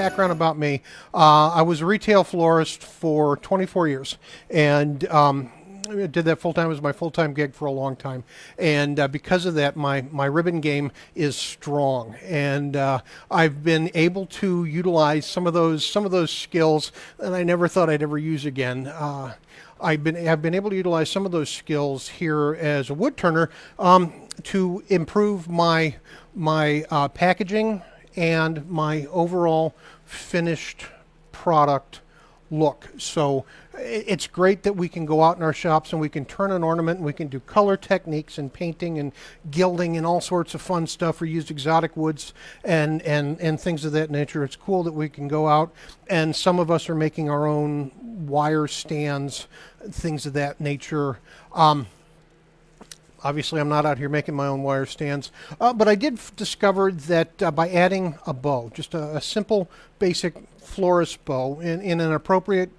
background about me. I was a retail florist for 24 years, and I did that full time. It was my full time gig for a long time, and because of that, my ribbon game is strong, and I've been able to utilize some of those skills that I never thought I'd ever use again. Have been able to utilize some of those skills here as a wood turner to improve my packaging and my overall finished product look. So it's great that we can go out in our shops and we can turn an ornament, and we can do color techniques and painting and gilding and all sorts of fun stuff. We use exotic woods and things of that nature. It's cool that we can go out, and some of us are making our own wire stands, things of that nature. Obviously, I'm not out here making my own wire stands, but I did discover that by adding a bow, just a simple, basic florist bow in an appropriate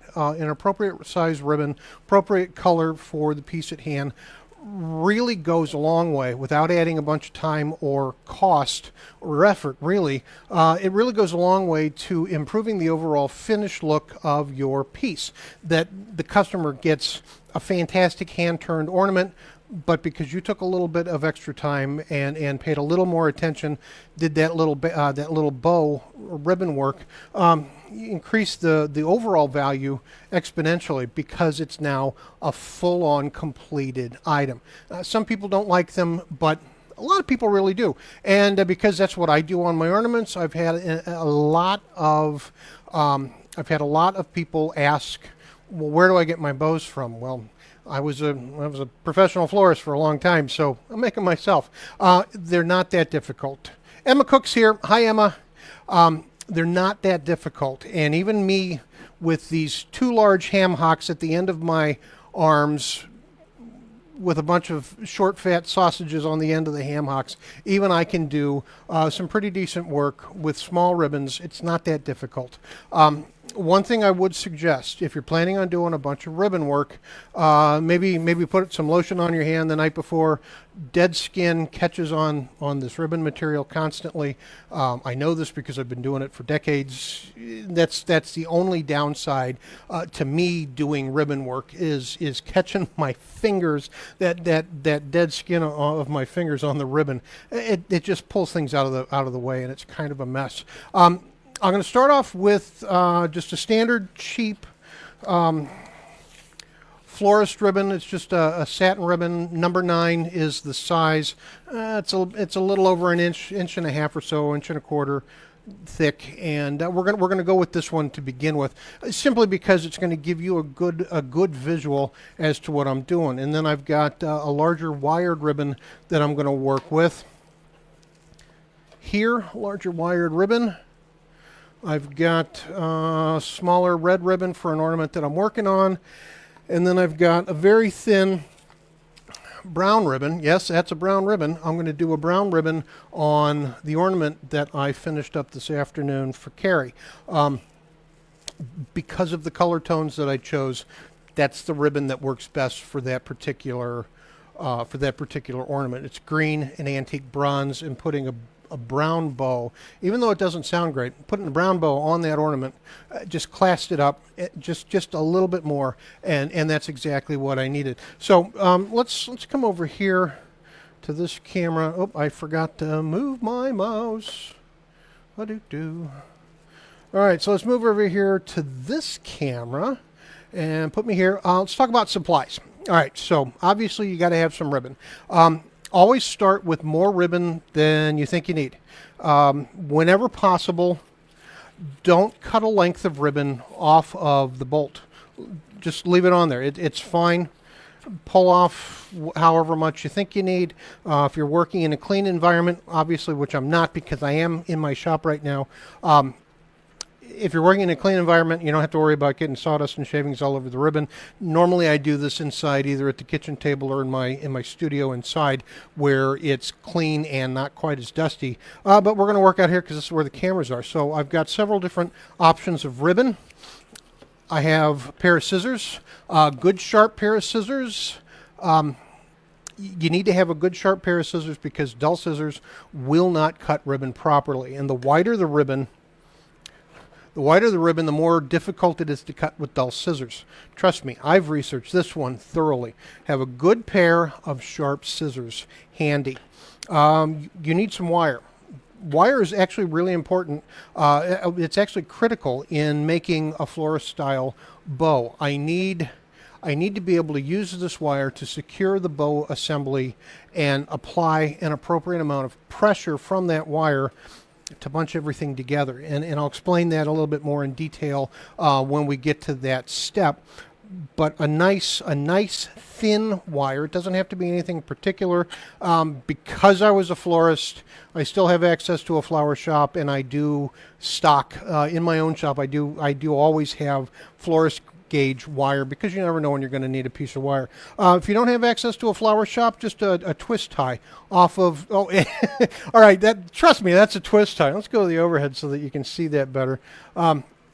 size ribbon, appropriate color for the piece at hand, really goes a long way without adding a bunch of time or cost or effort. Really, it really goes a long way to improving the overall finished look of your piece. That the customer gets a fantastic hand-turned ornament, but because you took a little bit of extra time and paid a little more attention, did that little bow ribbon work, you increase the overall value exponentially because it's now a full-on completed item. Some people don't like them, but a lot of people really do, and because that's what I do on my ornaments, I've had a lot of people ask, well, where do I get my bows from? Well, I was a professional florist for a long time, so I make them myself. They're not that difficult. Emma Cook's here. Hi, Emma. They're not that difficult, and even me with these two large ham hocks at the end of my arms with a bunch of short fat sausages on the end of the ham hocks, even I can do some pretty decent work with small ribbons. It's not that difficult. One thing I would suggest, if you're planning on doing a bunch of ribbon work, maybe put some lotion on your hand the night before. Dead skin catches on this ribbon material constantly. I know this because I've been doing it for decades. That's the only downside to me doing ribbon work is catching my fingers, that dead skin of my fingers on the ribbon. It just pulls things out of the way, and it's kind of a mess. I'm going to start off with just a standard cheap florist ribbon. It's just a satin ribbon. Number 9 is the size. It's a little over an inch and a half or so, inch and a quarter thick, and we're gonna go with this one to begin with, simply because it's going to give you a good visual as to what I'm doing. And then I've got a larger wired ribbon that I'm going to work with. Here, larger wired ribbon. I've got a smaller red ribbon for an ornament that I'm working on. And then I've got a very thin brown ribbon. Yes, that's a brown ribbon. I'm going to do a brown ribbon on the ornament that I finished up this afternoon for Carrie. Because of the color tones that I chose, that's the ribbon that works best for that particular ornament. It's green and antique bronze, and putting a brown bow, even though it doesn't sound great, putting a brown bow on that ornament just classed it up just a little bit more, and that's exactly what I needed. So let's come over here to this camera. Oh, I forgot to move my mouse. All right, so let's move over here to this camera and put me here. Let's talk about supplies. All right, so obviously you got to have some ribbon. Always start with more ribbon than you think you need. Whenever possible, don't cut a length of ribbon off of the bolt. Just leave it on there. It's fine. Pull off however much you think you need. If you're working in a clean environment, obviously, which I'm not because I am in my shop right now, if you're working in a clean environment, you don't have to worry about getting sawdust and shavings all over the ribbon. Normally I do this inside, either at the kitchen table or in my studio inside, where it's clean and not quite as dusty. But we're going to work out here because this is where the cameras are. So I've got several different options of ribbon. I have a pair of scissors, a good sharp pair of scissors. You need to have a good sharp pair of scissors because dull scissors will not cut ribbon properly. And the wider the ribbon, The wider the ribbon, the more difficult it is to cut with dull scissors. Trust me, I've researched this one thoroughly. Have a good pair of sharp scissors handy. You need some wire. Wire is actually really important. It's actually critical in making a florist style bow. I need to be able to use this wire to secure the bow assembly and apply an appropriate amount of pressure from that wire to bunch everything together. And I'll explain that a little bit more in detail when we get to that step. But a nice thin wire. It doesn't have to be anything particular. Because I was a florist, I still have access to a flower shop, and I do stock in my own shop. I do always have florist gauge wire, because you never know when you're going to need a piece of wire. If you don't have access to a flower shop, just a twist tie off of. Oh, all right. Trust me, that's a twist tie. Let's go to the overhead so that you can see that better.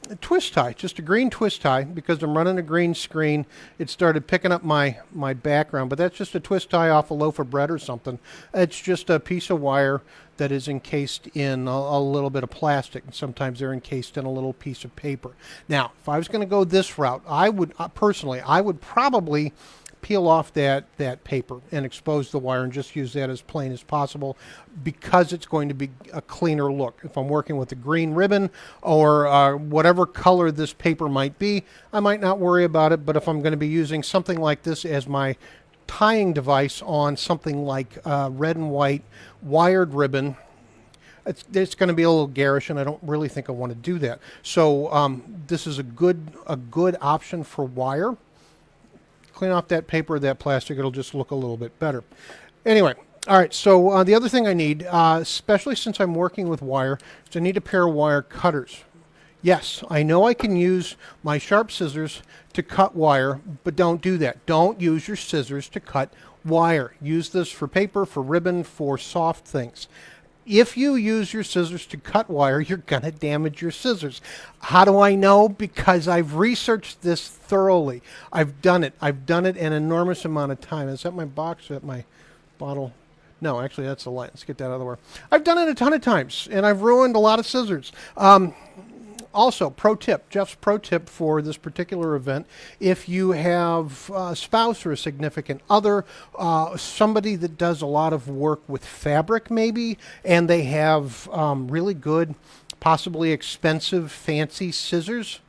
A twist tie, just a green twist tie, because I'm running a green screen. It started picking up my background, but that's just a twist tie off a loaf of bread or something. It's just a piece of wire that is encased in a little bit of plastic, and sometimes they're encased in a little piece of paper. Now, if I was going to go this route, I would personally, I would probably peel off that paper and expose the wire and just use that as plain as possible, because it's going to be a cleaner look. If I'm working with a green ribbon or whatever color this paper might be, I might not worry about it. But if I'm going to be using something like this as my tying device on something like red and white wired ribbon, it's going to be a little garish, and I don't really think I want to do that. So this is a good option for wire. Clean off that paper, that plastic, it'll just look a little bit better. Anyway, all right, so the other thing I need, especially since I'm working with wire, is I need a pair of wire cutters. Yes, I know I can use my sharp scissors to cut wire, but don't do that. Don't use your scissors to cut wire. Use this for paper, for ribbon, for soft things. If you use your scissors to cut wire, you're going to damage your scissors. How do I know? Because I've researched this thoroughly. I've done it. I've done it an enormous amount of time. Is that my box? Is that my bottle? No, actually, that's the light. Let's get that out of the way. I've done it a ton of times, and I've ruined a lot of scissors. Also, pro tip, Jeff's pro tip for this particular event: if you have a spouse or a significant other, somebody that does a lot of work with fabric maybe, and they have really good, possibly expensive, fancy scissors,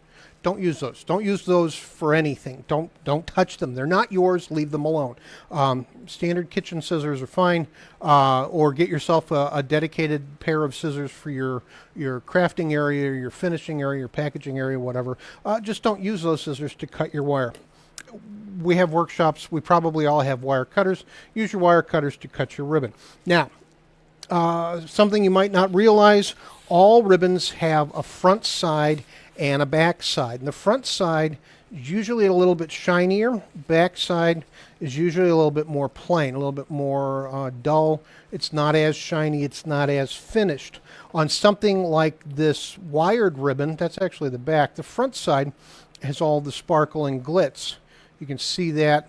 don't use those. Don't use those for anything. Don't touch them. They're not yours. Leave them alone. Standard kitchen scissors are fine, or get yourself a dedicated pair of scissors for your crafting area, your finishing area, your packaging area, whatever. Just don't use those scissors to cut your wire. We have workshops. We probably all have wire cutters. Use your wire cutters to cut your ribbon. Now, something you might not realize: all ribbons have a front side and a back side. And the front side is usually a little bit shinier. Back side is usually a little bit more plain, a little bit more dull. It's not as shiny. It's not as finished. On something like this wired ribbon, that's actually the back. The front side has all the sparkle and glitz. You can see that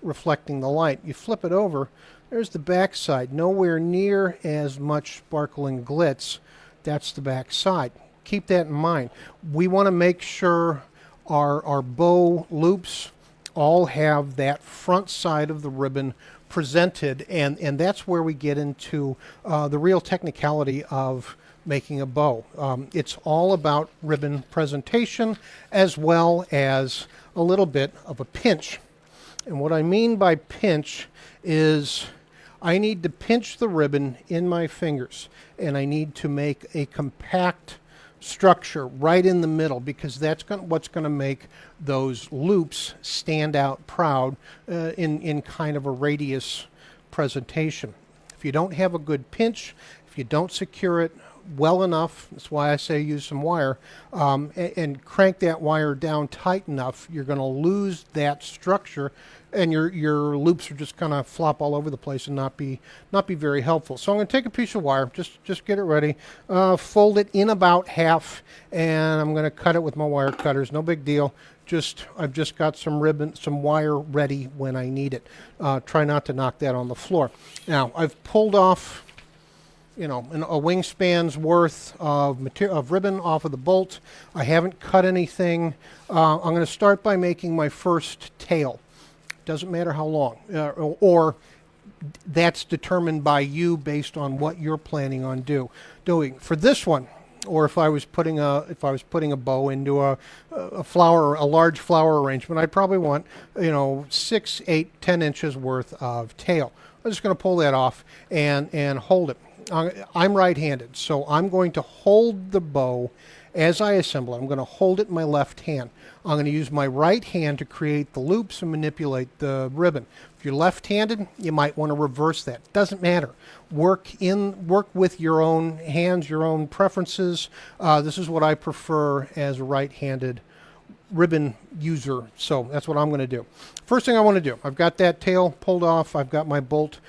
reflecting the light. You flip it over, there's the back side. Nowhere near as much sparkle and glitz. That's the back side. Keep that in mind. We want to make sure our bow loops all have that front side of the ribbon presented, and that's where we get into the real technicality of making a bow. It's all about ribbon presentation as well as a little bit of a pinch. And what I mean by pinch is I need to pinch the ribbon in my fingers, and I need to make a compact structure right in the middle, because that's what's going to make those loops stand out proud in kind of a radius presentation. If you don't have a good pinch, if you don't secure it well enough, that's why I say use some wire, and crank that wire down tight enough, you're going to lose that structure, and your loops are just going to flop all over the place and not be very helpful. So I'm going to take a piece of wire, just get it ready, fold it in about half, and I'm going to cut it with my wire cutters. No big deal. I've just got some wire ready when I need it. Try not to knock that on the floor. Now I've pulled off you know, a wingspan's worth of ribbon off of the bolt. I haven't cut anything. I'm going to start by making my first tail. Doesn't matter how long, or that's determined by you based on what you're planning on doing. For this one, or if I was putting a bow into a large flower arrangement, I'd probably want, you know, 6, 8, 10 inches worth of tail. I'm just going to pull that off and hold it. I'm right-handed, so I'm going to hold the bow as I assemble it. I'm going to hold it in my left hand. I'm going to use my right hand to create the loops and manipulate the ribbon. If you're left-handed, you might want to reverse that. Doesn't matter. Work with your own hands, your own preferences. This is what I prefer as a right-handed ribbon user, so that's what I'm going to do. First thing I want to do, I've got that tail pulled off, I've got my bolt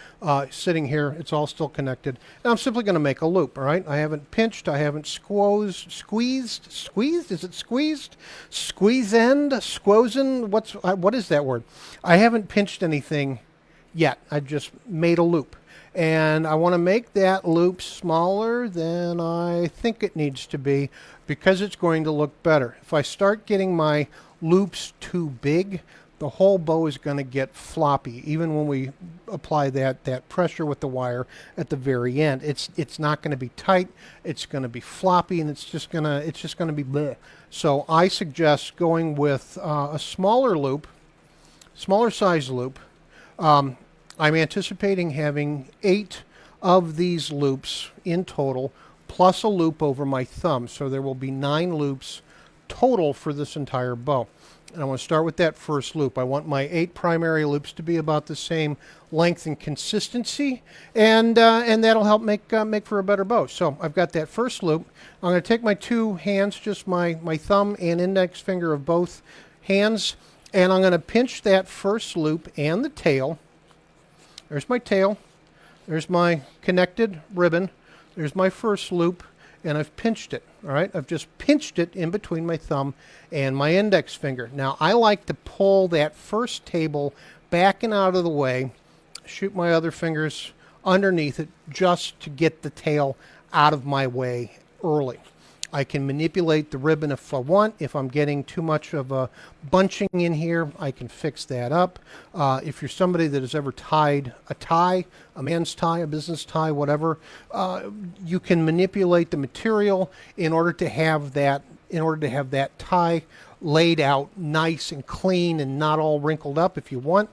sitting here, it's all still connected, and I'm simply going to make a loop. All right, I haven't pinched, I haven't squeezed, is it squeezed, squozen, what is that word? I haven't pinched anything yet. I just made a loop, and I want to make that loop smaller than I think it needs to be, because it's going to look better. If I start getting my loops too big, the whole bow is going to get floppy. Even when we apply that pressure with the wire at the very end, it's not going to be tight. It's going to be floppy, and it's just going to be bleh. So I suggest going with a smaller loop, smaller size loop. I'm anticipating having 8 of these loops in total, plus a loop over my thumb. So there will be 9 loops total for this entire bow. And I want to start with that first loop. I want my 8 primary loops to be about the same length and consistency, and that'll help make for a better bow. So I've got that first loop. I'm going to take my 2 hands, just my thumb and index finger of both hands, and I'm going to pinch that first loop and the tail. There's my tail. There's my connected ribbon. There's my first loop, and I've pinched it. All right, I've just pinched it in between my thumb and my index finger. Now I like to pull that first table back and out of the way, shoot my other fingers underneath it just to get the tail out of my way early. I can manipulate the ribbon if I want. If I'm getting too much of a bunching in here, I can fix that up. If you're somebody that has ever tied a tie, a man's tie, a business tie, whatever, you can manipulate the material in order to have that tie laid out nice and clean and not all wrinkled up if you want.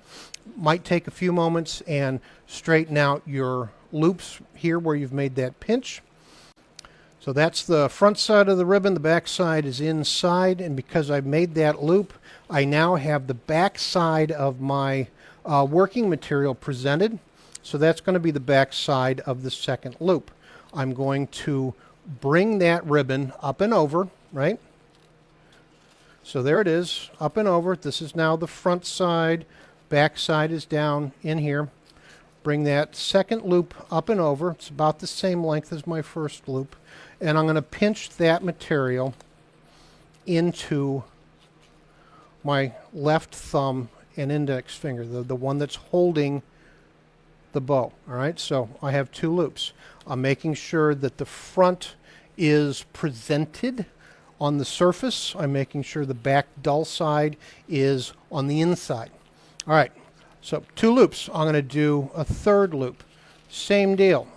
Might take a few moments and straighten out your loops here where you've made that pinch. So that's the front side of the ribbon. The back side is inside, and because I've made that loop, I now have the back side of my working material presented. So that's going to be the back side of the second loop. I'm going to bring that ribbon up and over, right? So there it is, up and over. This is now the front side. Back side is down in here. Bring that second loop up and over. It's about the same length as my first loop. And I'm going to pinch that material into my left thumb and index finger, the one that's holding the bow. All right, so I have 2 loops. I'm making sure that the front is presented on the surface. I'm making sure the back dull side is on the inside. All right, so 2 loops. I'm going to do a third loop. Same deal.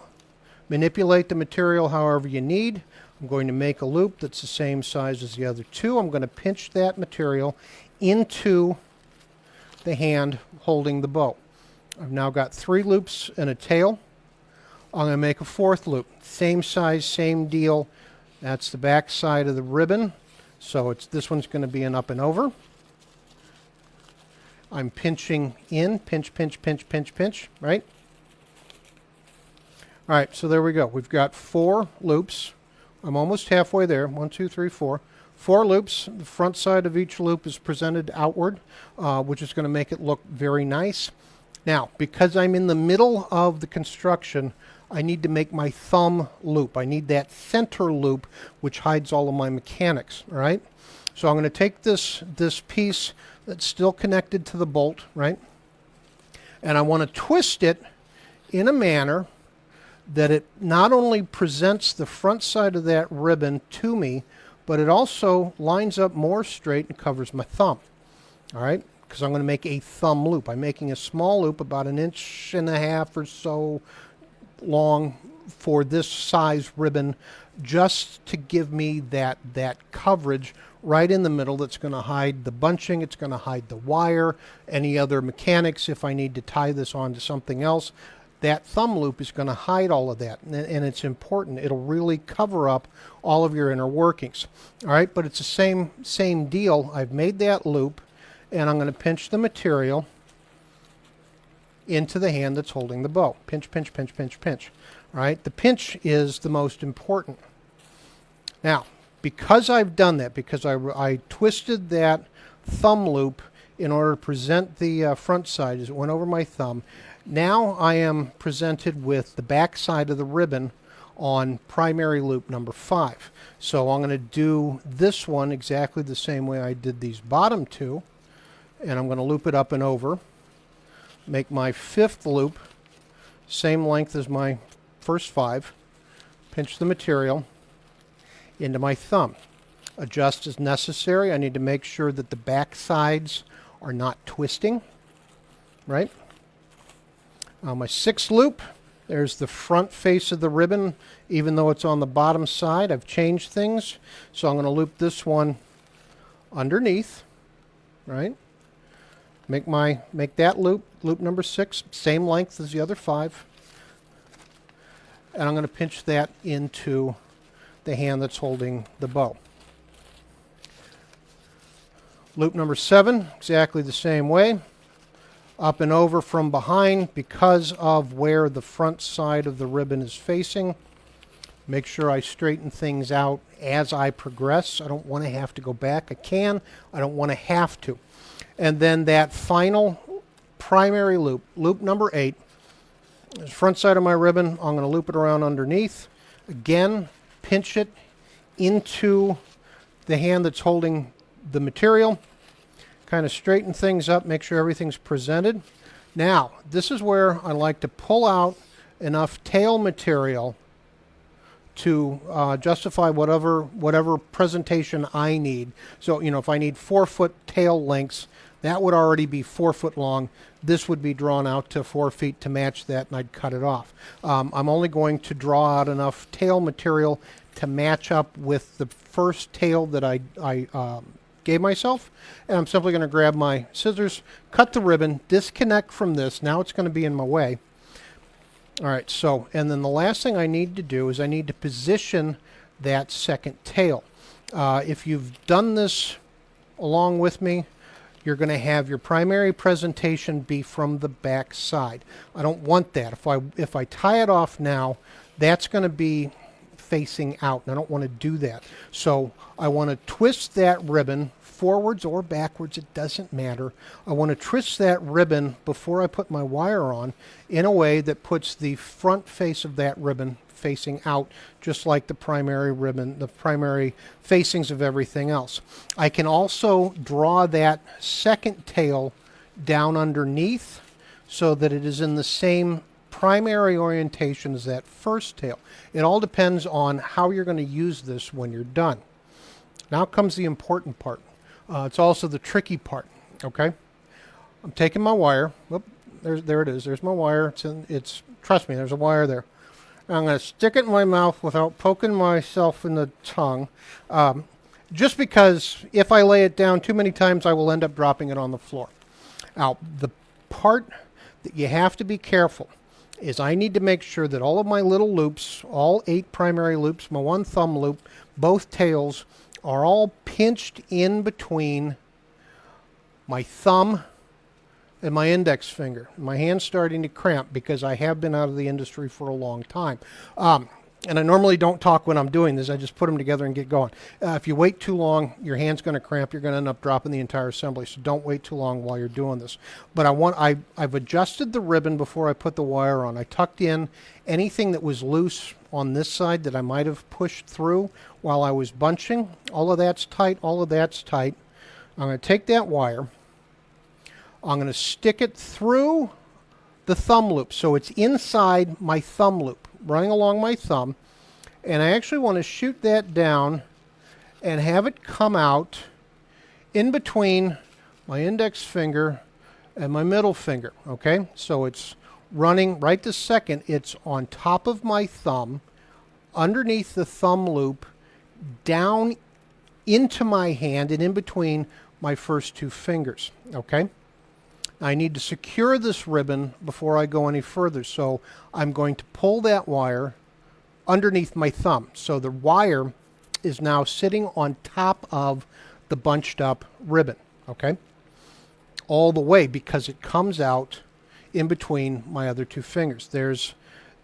Manipulate the material however you need. I'm going to make a loop that's the same size as the other 2. I'm going to pinch that material into the hand holding the bow. I've now got 3 loops and a tail. I'm going to make a 4th loop. Same size, same deal. That's the back side of the ribbon. So this one's going to be an up and over. I'm pinching in, pinch, pinch, pinch, pinch, pinch, right? All right, so there we go. We've got 4 loops. I'm almost halfway there. 1, 2, 3, 4. 4 loops. The front side of each loop is presented outward, which is going to make it look very nice. Now, because I'm in the middle of the construction, I need to make my thumb loop. I need that center loop, which hides all of my mechanics, all right? So I'm going to take this piece that's still connected to the bolt, right? And I want to twist it in a manner that it not only presents the front side of that ribbon to me, but it also lines up more straight and covers my thumb. All right, because I'm going to make a thumb loop. I'm making a small loop about 1.5 inches or so long for this size ribbon, just to give me that coverage right in the middle that's going to hide the bunching, it's going to hide the wire, any other mechanics if I need to tie this onto something else. That thumb loop is going to hide all of that, and it's important. It'll really cover up all of your inner workings. All right, but it's the same deal. I've made that loop, and I'm going to pinch the material into the hand that's holding the bow. Pinch, pinch, pinch, pinch, pinch. All right, the pinch is the most important. Now, because I've done that, because I twisted that thumb loop in order to present the front side as it went over my thumb, now I am presented with the back side of the ribbon on primary loop number 5. So I'm going to do this one exactly the same way I did these bottom two, and I'm going to loop it up and over, make my 5th loop same length as my first 5, pinch the material into my thumb, adjust as necessary. I need to make sure that the back sides are not twisting, right? My 6th loop, there's the front face of the ribbon. Even though it's on the bottom side, I've changed things. So I'm going to loop this one underneath, right? Make that loop number 6, same length as the other 5. And I'm going to pinch that into the hand that's holding the bow. Loop number 7, exactly the same way. Up and over from behind because of where the front side of the ribbon is facing. Make sure I straighten things out as I progress. I don't want to have to go back. I can. I don't want to have to. And then that final primary loop, loop number 8, is the front side of my ribbon. I'm going to loop it around underneath. Again, pinch it into the hand that's holding the material. Kind of straighten things up, make sure everything's presented. Now, this is where I like to pull out enough tail material to justify whatever presentation I need. So, if I need 4-foot tail lengths, that would already be 4 foot long. This would be drawn out to 4 feet to match that, and I'd cut it off. I'm only going to draw out enough tail material to match up with the first tail that I gave myself, and I'm simply going to grab my scissors, cut the ribbon, disconnect from this. Now it's going to be in my way. All right, so, and then the last thing I need to do is I need to position that second tail. If you've done this along with me, you're going to have your primary presentation be from the back side. I don't want that. If I tie it off now, that's going to be facing out, and I don't want to do that. So I want to twist that ribbon forwards or backwards, it doesn't matter. I want to twist that ribbon before I put my wire on in a way that puts the front face of that ribbon facing out, just like the primary ribbon, the primary facings of everything else. I can also draw that second tail down underneath so that it is in the same primary orientation as that first tail. It all depends on how you're going to use this when you're done. Now comes the important part. It's also the tricky part. Okay, I'm taking my wire. Whoop, there it is. There's my wire. Trust me, there's a wire there. I'm going to stick it in my mouth without poking myself in the tongue, just because if I lay it down too many times, I will end up dropping it on the floor. Now, the part that you have to be careful is I need to make sure that all of my little loops, all 8 primary loops, my 1 thumb loop, both tails, are all pinched in between my thumb and my index finger. My hand's starting to cramp because I have been out of the industry for a long time. And I normally don't talk when I'm doing this. I just put them together and get going. If you wait too long, your hand's going to cramp. You're going to end up dropping the entire assembly. So don't wait too long while you're doing this. But I've adjusted the ribbon before I put the wire on. I tucked in anything that was loose on this side that I might have pushed through while I was bunching. All of that's tight. All of that's tight. I'm going to take that wire. I'm going to stick it through the thumb loop. So it's inside my thumb loop. running along my thumb, and I actually want to shoot that down and have it come out in between my index finger and my middle finger, okay? So it's running right this second. It's on top of my thumb, underneath the thumb loop, down into my hand and in between my first two fingers, okay? I need to secure this ribbon before I go any further, so I'm going to pull that wire underneath my thumb. So the wire is now sitting on top of the bunched up ribbon, okay? All the way, because it comes out in between my other two fingers. There's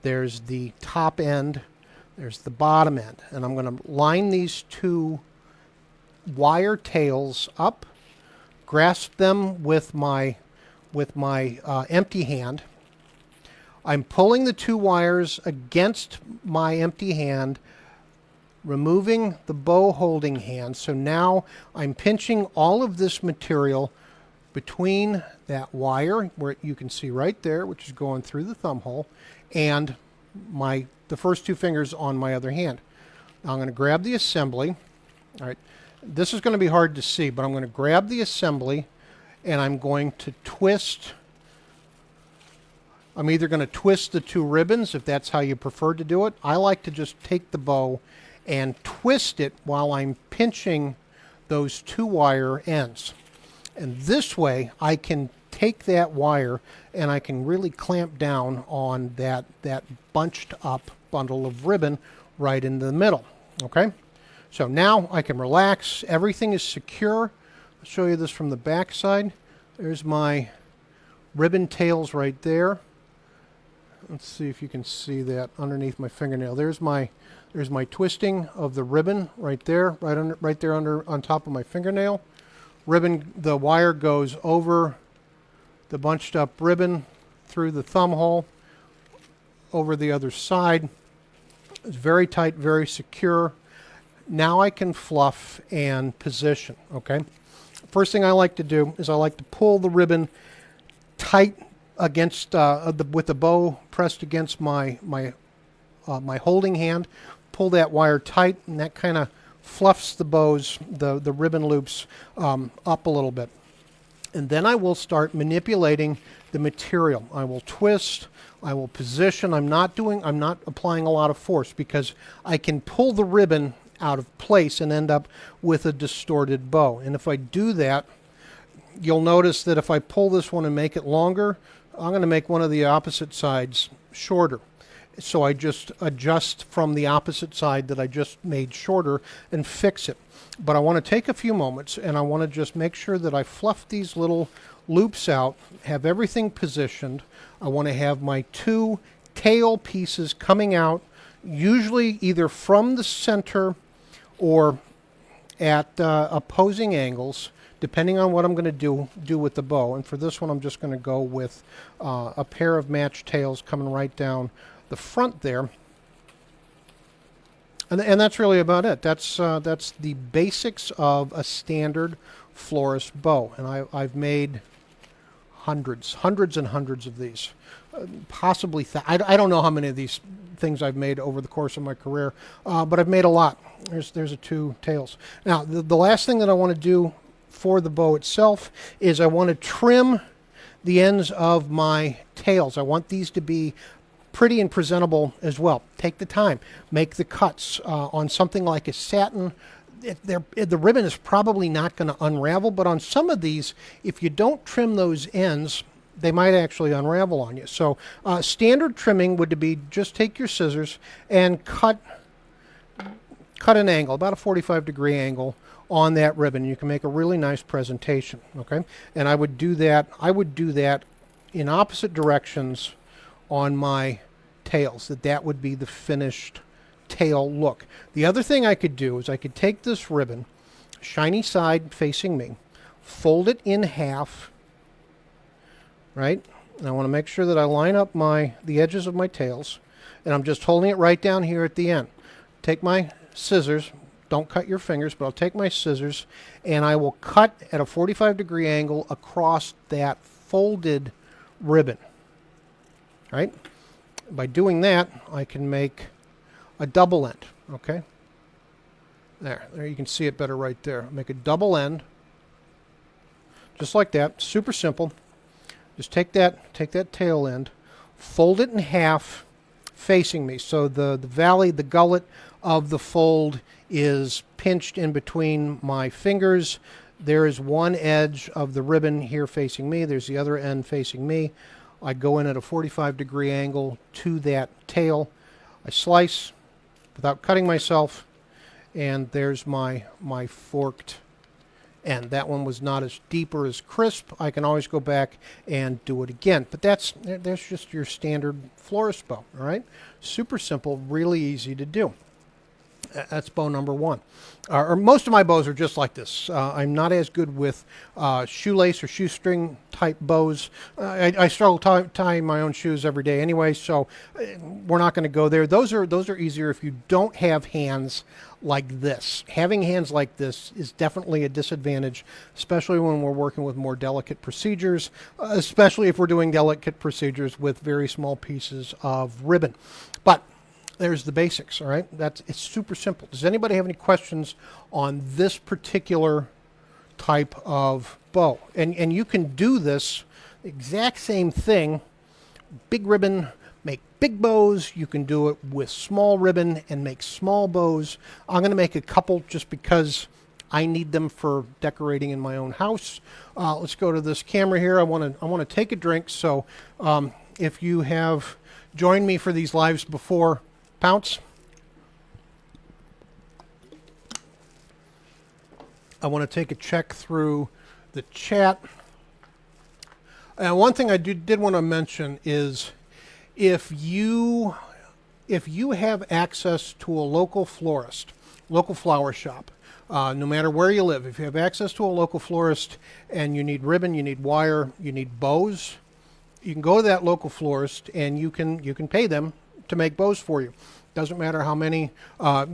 the top end, there's the bottom end, and I'm going to line these two wire tails up, grasp them with my empty hand. I'm pulling the two wires against my empty hand, removing the bow holding hand. So now I'm pinching all of this material between that wire, where you can see right there, which is going through the thumb hole, and the first two fingers on my other hand. Now I'm going to grab the assembly. All right, this is going to be hard to see, but I'm going to grab the assembly and I'm going to twist. I'm either going to twist the two ribbons, if that's how you prefer to do it. I like to just take the bow and twist it while I'm pinching those two wire ends. And this way I can take that wire and I can really clamp down on that bunched up bundle of ribbon right in the middle. Okay? So now I can relax. Everything is secure. I'll show you this from the back side. There's my ribbon tails right there. Let's see if you can see that underneath my fingernail. There's my twisting of the ribbon right there, right there on top of my fingernail. The wire goes over the bunched up ribbon through the thumb hole over the other side. It's very tight, very secure. Now I can fluff and position, okay? First thing I like to do is I like to pull the ribbon tight against with the bow pressed against my holding hand. Pull that wire tight, and that kind of fluffs the bows, the ribbon loops up a little bit. And then I will start manipulating the material. I will twist, I will position. I'm not applying a lot of force, because I can pull the ribbon out of place and end up with a distorted bow. And if I do that, you'll notice that if I pull this one and make it longer, I'm going to make one of the opposite sides shorter. So I just adjust from the opposite side that I just made shorter and fix it. But I want to take a few moments and I want to just make sure that I fluff these little loops out, have everything positioned. I want to have my two tail pieces coming out, usually either from the center or at opposing angles, depending on what I'm going to do with the bow. And for this one, I'm just going to go with a pair of matched tails coming right down the front there. And that's really about it. That's the basics of a standard florist bow. And I've made hundreds and hundreds of these. Possibly, I don't know how many of these things I've made over the course of my career, but I've made a lot. There's the two tails. Now, the last thing that I want to do for the bow itself is I want to trim the ends of my tails. I want these to be pretty and presentable as well. Take the time, make the cuts on something like a satin. The ribbon is probably not going to unravel, but on some of these, if you don't trim those ends, they might actually unravel on you. So standard trimming would be just take your scissors and cut an angle, about a 45-degree angle on that ribbon. You can make a really nice presentation, okay? And I would do that in opposite directions on my tails. That would be the finished tail look. The other thing I could do is I could take this ribbon, shiny side facing me, fold it in half, right? And I want to make sure that I line up the edges of my tails, and I'm just holding it right down here at the end. Take my scissors, don't cut your fingers, but I'll take my scissors and I will cut at a 45-degree angle across that folded ribbon, right? By doing that, I can make a double end, okay? There you can see it better right there. Make a double end, just like that, super simple. Just take that tail end, fold it in half, facing me. So the valley, the gullet of the fold is pinched in between my fingers. There is one edge of the ribbon here facing me. There's the other end facing me. I go in at a 45-degree angle to that tail. I slice without cutting myself, and there's my forked end. That one was not as deep or as crisp. I can always go back and do it again. But there's just your standard florist bow, all right? Super simple, really easy to do. That's bow number one. Or most of my bows are just like this. I'm not as good with shoelace or shoestring type bows. I struggle tying my own shoes every day anyway, so we're not going to go there. Those are easier if you don't have hands like this. Having hands like this is definitely a disadvantage, especially when we're working with more delicate procedures, especially if we're doing delicate procedures with very small pieces of ribbon. But there's the basics, all right? It's super simple. Does anybody have any questions on this particular type of bow? And you can do this exact same thing, big ribbon, make big bows. You can do it with small ribbon and make small bows. I'm going to make a couple just because I need them for decorating in my own house. Let's go to this camera here. I want to take a drink. So if you have joined me for these lives before, pounce. I want to take a check through the chat. And one thing I did want to mention is if you have access to a local florist, local flower shop, no matter where you live, if you have access to a local florist and you need ribbon, you need wire, you need bows, you can go to that local florist and you can pay them to make bows for you. Doesn't matter how many.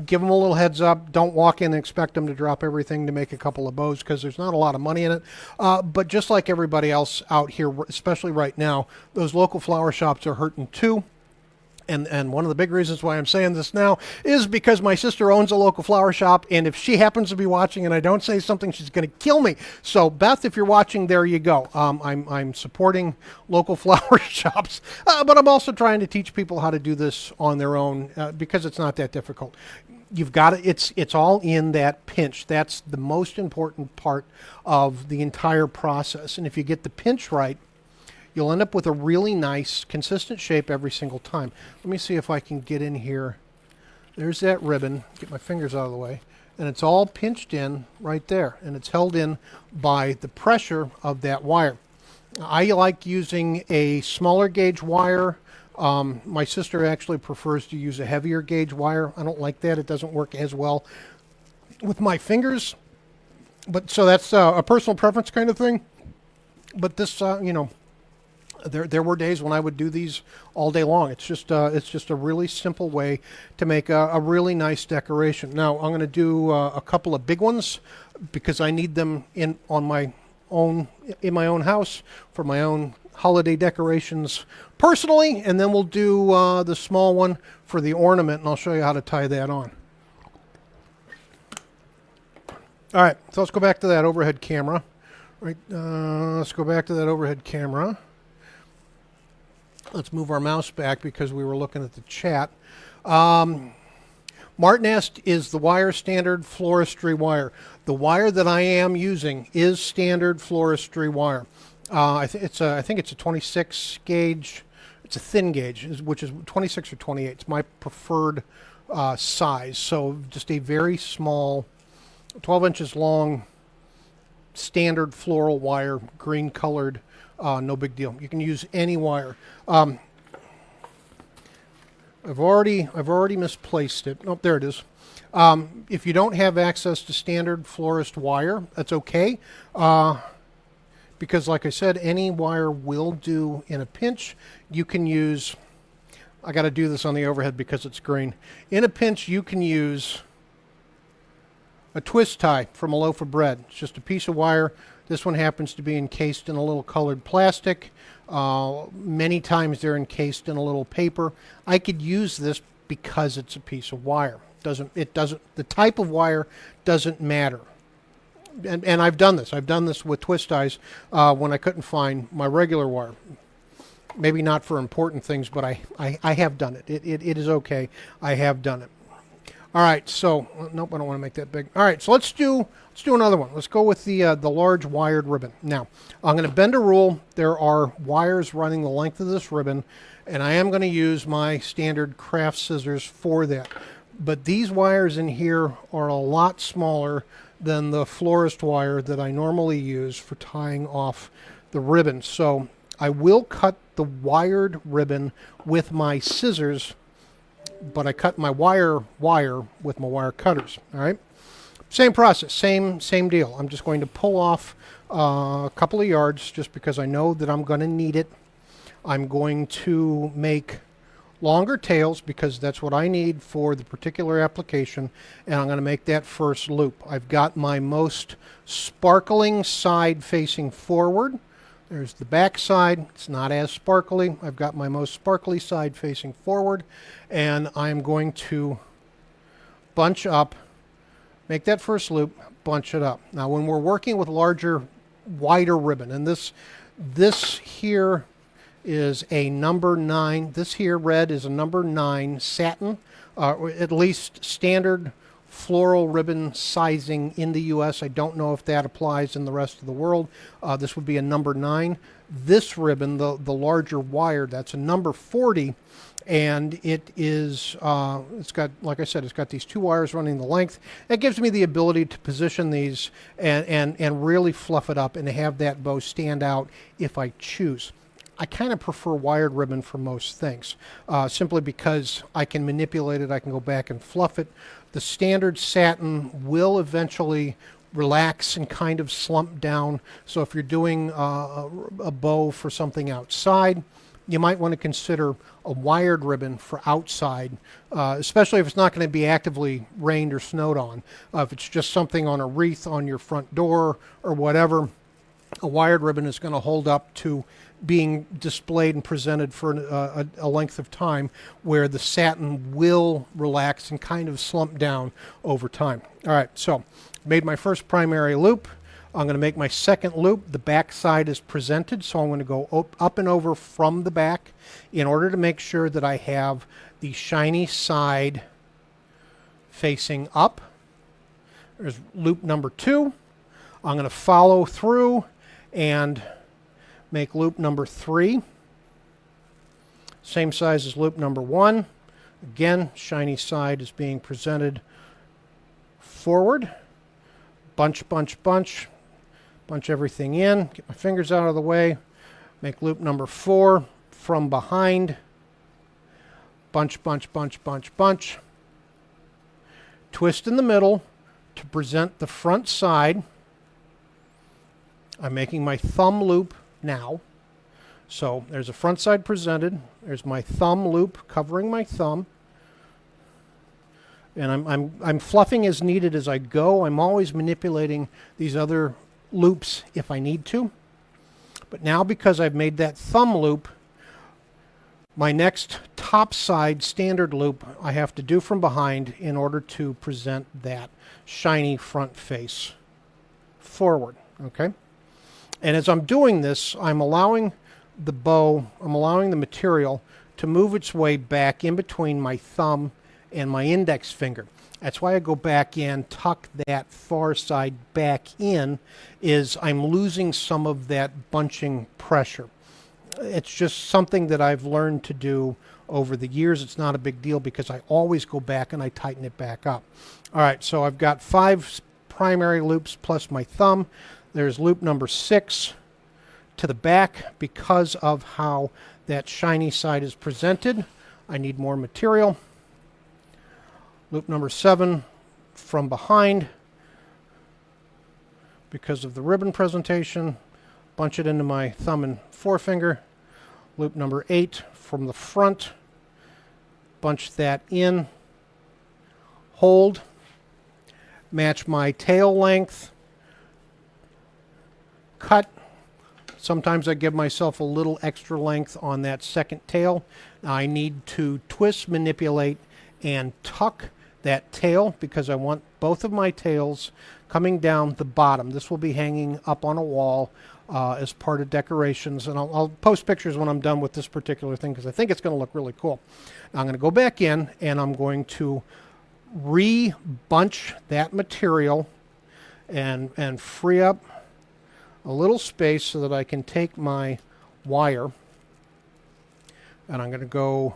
Give them a little heads up. Don't walk in and expect them to drop everything to make a couple of bows because there's not a lot of money in it. But just like everybody else out here, especially right now, those local flower shops are hurting too. And one of the big reasons why I'm saying this now is because my sister owns a local flower shop, and if she happens to be watching and I don't say something, she's going to kill me. So Beth, if you're watching, there you go. I'm supporting local flower shops, but I'm also trying to teach people how to do this on their own because it's not that difficult. You've got it. It's all in that pinch. That's the most important part of the entire process. And if you get the pinch right, you'll end up with a really nice, consistent shape every single time. Let me see if I can get in here. There's that ribbon. Get my fingers out of the way. And it's all pinched in right there. And it's held in by the pressure of that wire. I like using a smaller gauge wire. My sister actually prefers to use a heavier gauge wire. I don't like that. It doesn't work as well with my fingers. But so that's a personal preference kind of thing. But this, there were days when I would do these all day long. It's just a really simple way to make a really nice decoration. Now I'm going to do a couple of big ones because I need them in my own house for my own holiday decorations personally, and then we'll do the small one for the ornament, and I'll show you how to tie that on. All right, so let's go back to that overhead camera. Right, let's go back to that overhead camera. Let's move our mouse back because we were looking at the chat. Martinest is the wire standard floristry wire. The wire that I am using is standard floristry wire. I think it's a 26 gauge. It's a thin gauge, which is 26 or 28. It's my preferred size. So just a very small, 12 inches long, standard floral wire, green colored. No big deal. You can use any wire. I've already misplaced it. Oh, there it is. If you don't have access to standard florist wire, that's okay. Because like I said, any wire will do in a pinch. You can use, I got to do this on the overhead because it's green. In a pinch, you can use a twist tie from a loaf of bread. It's just a piece of wire This one happens to be encased in a little colored plastic. Many times they're encased in a little paper. I could use this because it's a piece of wire. The type of wire doesn't matter. And I've done this. I've done this with twist ties when I couldn't find my regular wire. Maybe not for important things, but I have done it. It is okay. I have done it. All right, so nope, I don't want to make that big. All right, so let's do another one. Let's go with the large wired ribbon. Now, I'm going to bend a rule. There are wires running the length of this ribbon, and I am going to use my standard craft scissors for that. But these wires in here are a lot smaller than the florist wire that I normally use for tying off the ribbon. So I will cut the wired ribbon with my scissors, but I cut my wire with my wire cutters. All right, same process, same deal. I'm just going to pull off a couple of yards just because I know that I'm going to need it. I'm going to make longer tails because that's what I need for the particular application, and I'm going to make that first loop. I've got my most sparkling side facing forward. There's the back side. It's not as sparkly. I've got my most sparkly side facing forward, and I'm going to bunch up, make that first loop, bunch it up. Now, when we're working with larger, wider ribbon, and this here is a number 9. This here, red, is a number 9 satin, or at least standard floral ribbon sizing in the U.S. I don't know if that applies in the rest of the world. This would be a number 9. This ribbon, the larger wire, that's a number 40, and it is, it's got, like I said, it's got these 2 wires running the length. It gives me the ability to position these and really fluff it up and have that bow stand out if I choose. I kind of prefer wired ribbon for most things, simply because I can manipulate it, I can go back and fluff it. The standard satin will eventually relax and kind of slump down, so if you're doing a bow for something outside, you might want to consider a wired ribbon for outside, especially if it's not going to be actively rained or snowed on. If it's just something on a wreath on your front door or whatever, a wired ribbon is going to hold up to being displayed and presented for a length of time, where the satin will relax and kind of slump down over time. All right, so made my first primary loop. I'm going to make my second loop. The back side is presented, so I'm going to go up and over from the back in order to make sure that I have the shiny side facing up. There's loop number 2. I'm going to follow through and make loop number 3. Same size as loop number 1. Again, shiny side is being presented forward. Bunch, bunch, bunch. Bunch everything in. Get my fingers out of the way. Make loop number 4 from behind. Bunch, bunch, bunch, bunch, bunch. Twist in the middle to present the front side. I'm making my thumb loop now. So there's a front side presented. There's my thumb loop covering my thumb. And I'm fluffing as needed as I go. I'm always manipulating these other loops if I need to. But now, because I've made that thumb loop, my next top side standard loop I have to do from behind in order to present that shiny front face forward. Okay? And as I'm doing this, I'm allowing the bow, I'm allowing the material to move its way back in between my thumb and my index finger. That's why I go back in, tuck that far side back in, is I'm losing some of that bunching pressure. It's just something that I've learned to do over the years. It's not a big deal because I always go back and I tighten it back up. All right, so I've got 5 primary loops plus my thumb. There's loop number 6 to the back. Because of how that shiny side is presented, I need more material. Loop number 7 from behind. Because of the ribbon presentation, bunch it into my thumb and forefinger. Loop number 8 from the front. Bunch that in. Hold. Match my tail length cut. Sometimes I give myself a little extra length on that second tail. I need to twist, manipulate, and tuck that tail because I want both of my tails coming down the bottom. This will be hanging up on a wall as part of decorations, and I'll post pictures when I'm done with this particular thing because I think it's going to look really cool. Now I'm going to go back in and I'm going to re-bunch that material and free up a little space so that I can take my wire, and I'm going to go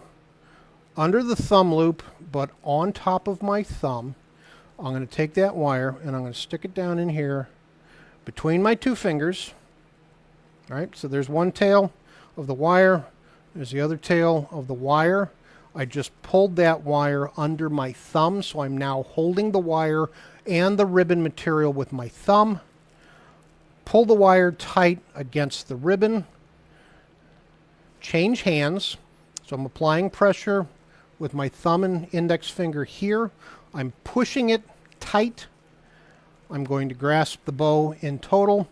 under the thumb loop but on top of my thumb. I'm going to take that wire and I'm going to stick it down in here between my two fingers. All right, so there's one tail of the wire, there's the other tail of the wire. I just pulled that wire under my thumb, so I'm now holding the wire and the ribbon material with my thumb. Pull the wire tight against the ribbon. Change hands. So I'm applying pressure with my thumb and index finger here. I'm pushing it tight. I'm going to grasp the bow in total.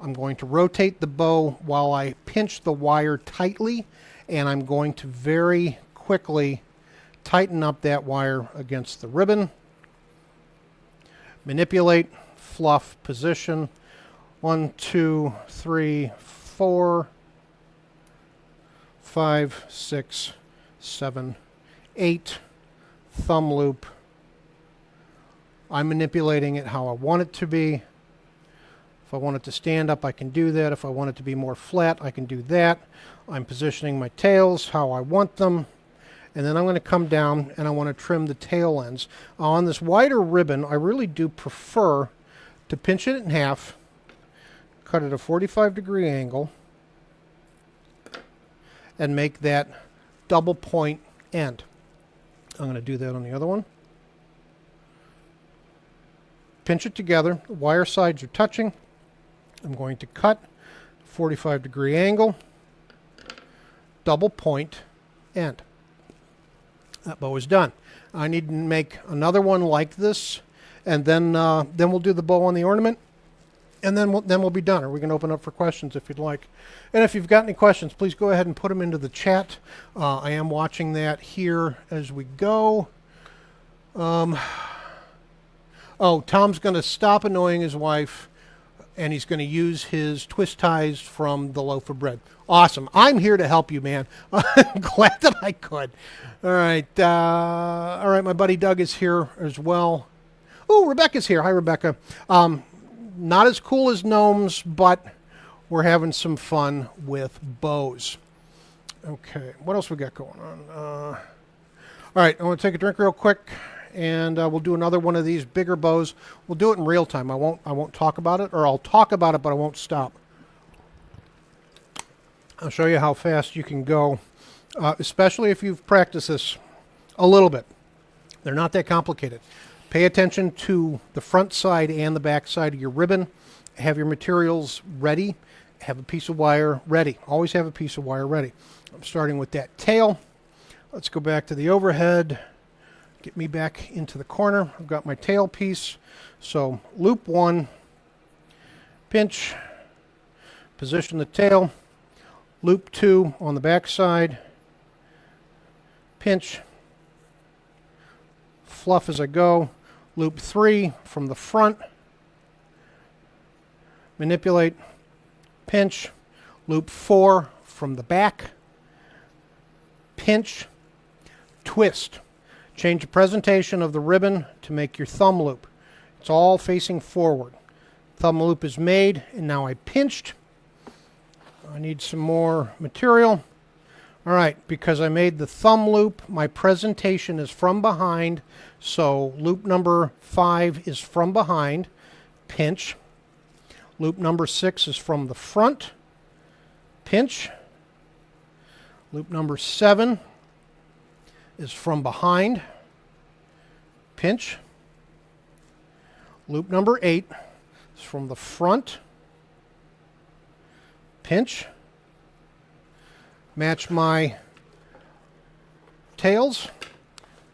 I'm going to rotate the bow while I pinch the wire tightly, and I'm going to very quickly tighten up that wire against the ribbon. Manipulate, fluff, position. 1, 2, 3, 4, 5, 6, 7, 8. Thumb loop. I'm manipulating it how I want it to be. If I want it to stand up, I can do that. If I want it to be more flat, I can do that. I'm positioning my tails how I want them. And then I'm going to come down and I want to trim the tail ends. On this wider ribbon, I really do prefer to pinch it in half, cut at a 45-degree angle, and make that double point end. I'm going to do that on the other one. Pinch it together. The wire sides are touching. I'm going to cut 45-degree angle, double point end. That bow is done. I need to make another one like this, and then we'll do the bow on the ornament, and then we'll be done. Or we can open up for questions if you'd like. And if you've got any questions, please go ahead and put them into the chat. I am watching that here as we go. Oh, Tom's going to stop annoying his wife, and he's going to use his twist ties from the loaf of bread. Awesome. I'm here to help you, man. I'm glad that I could. All right. All right, my buddy Doug is here as well. Oh, Rebecca's here. Hi, Rebecca. Not as cool as gnomes, but we're having some fun with bows. Okay, what else we got going on? All right, I want to take a drink real quick, and we'll do another one of these bigger bows. We'll do it in real time. I won't talk about it, or I'll talk about it, but I won't stop. I'll show you how fast you can go, especially if you've practiced this a little bit. They're not that complicated. Pay attention to the front side and the back side of your ribbon. Have your materials ready. Have a piece of wire ready. Always have a piece of wire ready. I'm starting with that tail. Let's go back to the overhead. Get me back into the corner. I've got my tail piece. So loop 1, pinch, position the tail. Loop 2 on the back side, pinch, fluff as I go. Loop 3 from the front, manipulate, pinch. Loop 4 from the back, pinch, twist. Change the presentation of the ribbon to make your thumb loop. It's all facing forward. Thumb loop is made, and now I pinched. I need some more material. All right, because I made the thumb loop, my presentation is from behind. So loop number 5 is from behind, pinch. Loop number 6 is from the front, pinch. Loop number 7 is from behind, pinch. Loop number 8 is from the front, pinch. Match my tails.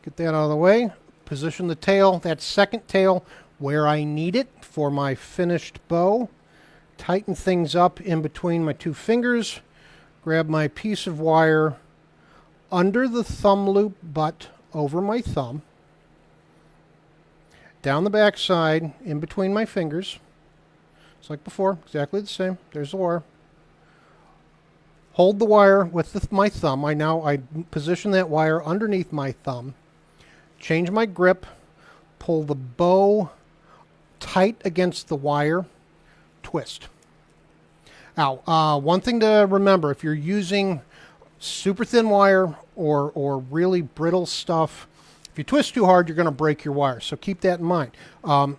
Get that out of the way. Position the tail, that second tail, where I need it for my finished bow. tighten things up in between my two fingers, grab my piece of wire under the thumb loop butt over my thumb, down the back side in between my fingers. It's like before, exactly the same. There's the wire. Hold the wire with my thumb. I position that wire underneath my thumb. Change my grip. Pull the bow tight against the wire. Twist. Now, one thing to remember, if you're using super thin wire or really brittle stuff, if you twist too hard, you're going to break your wire. So keep that in mind.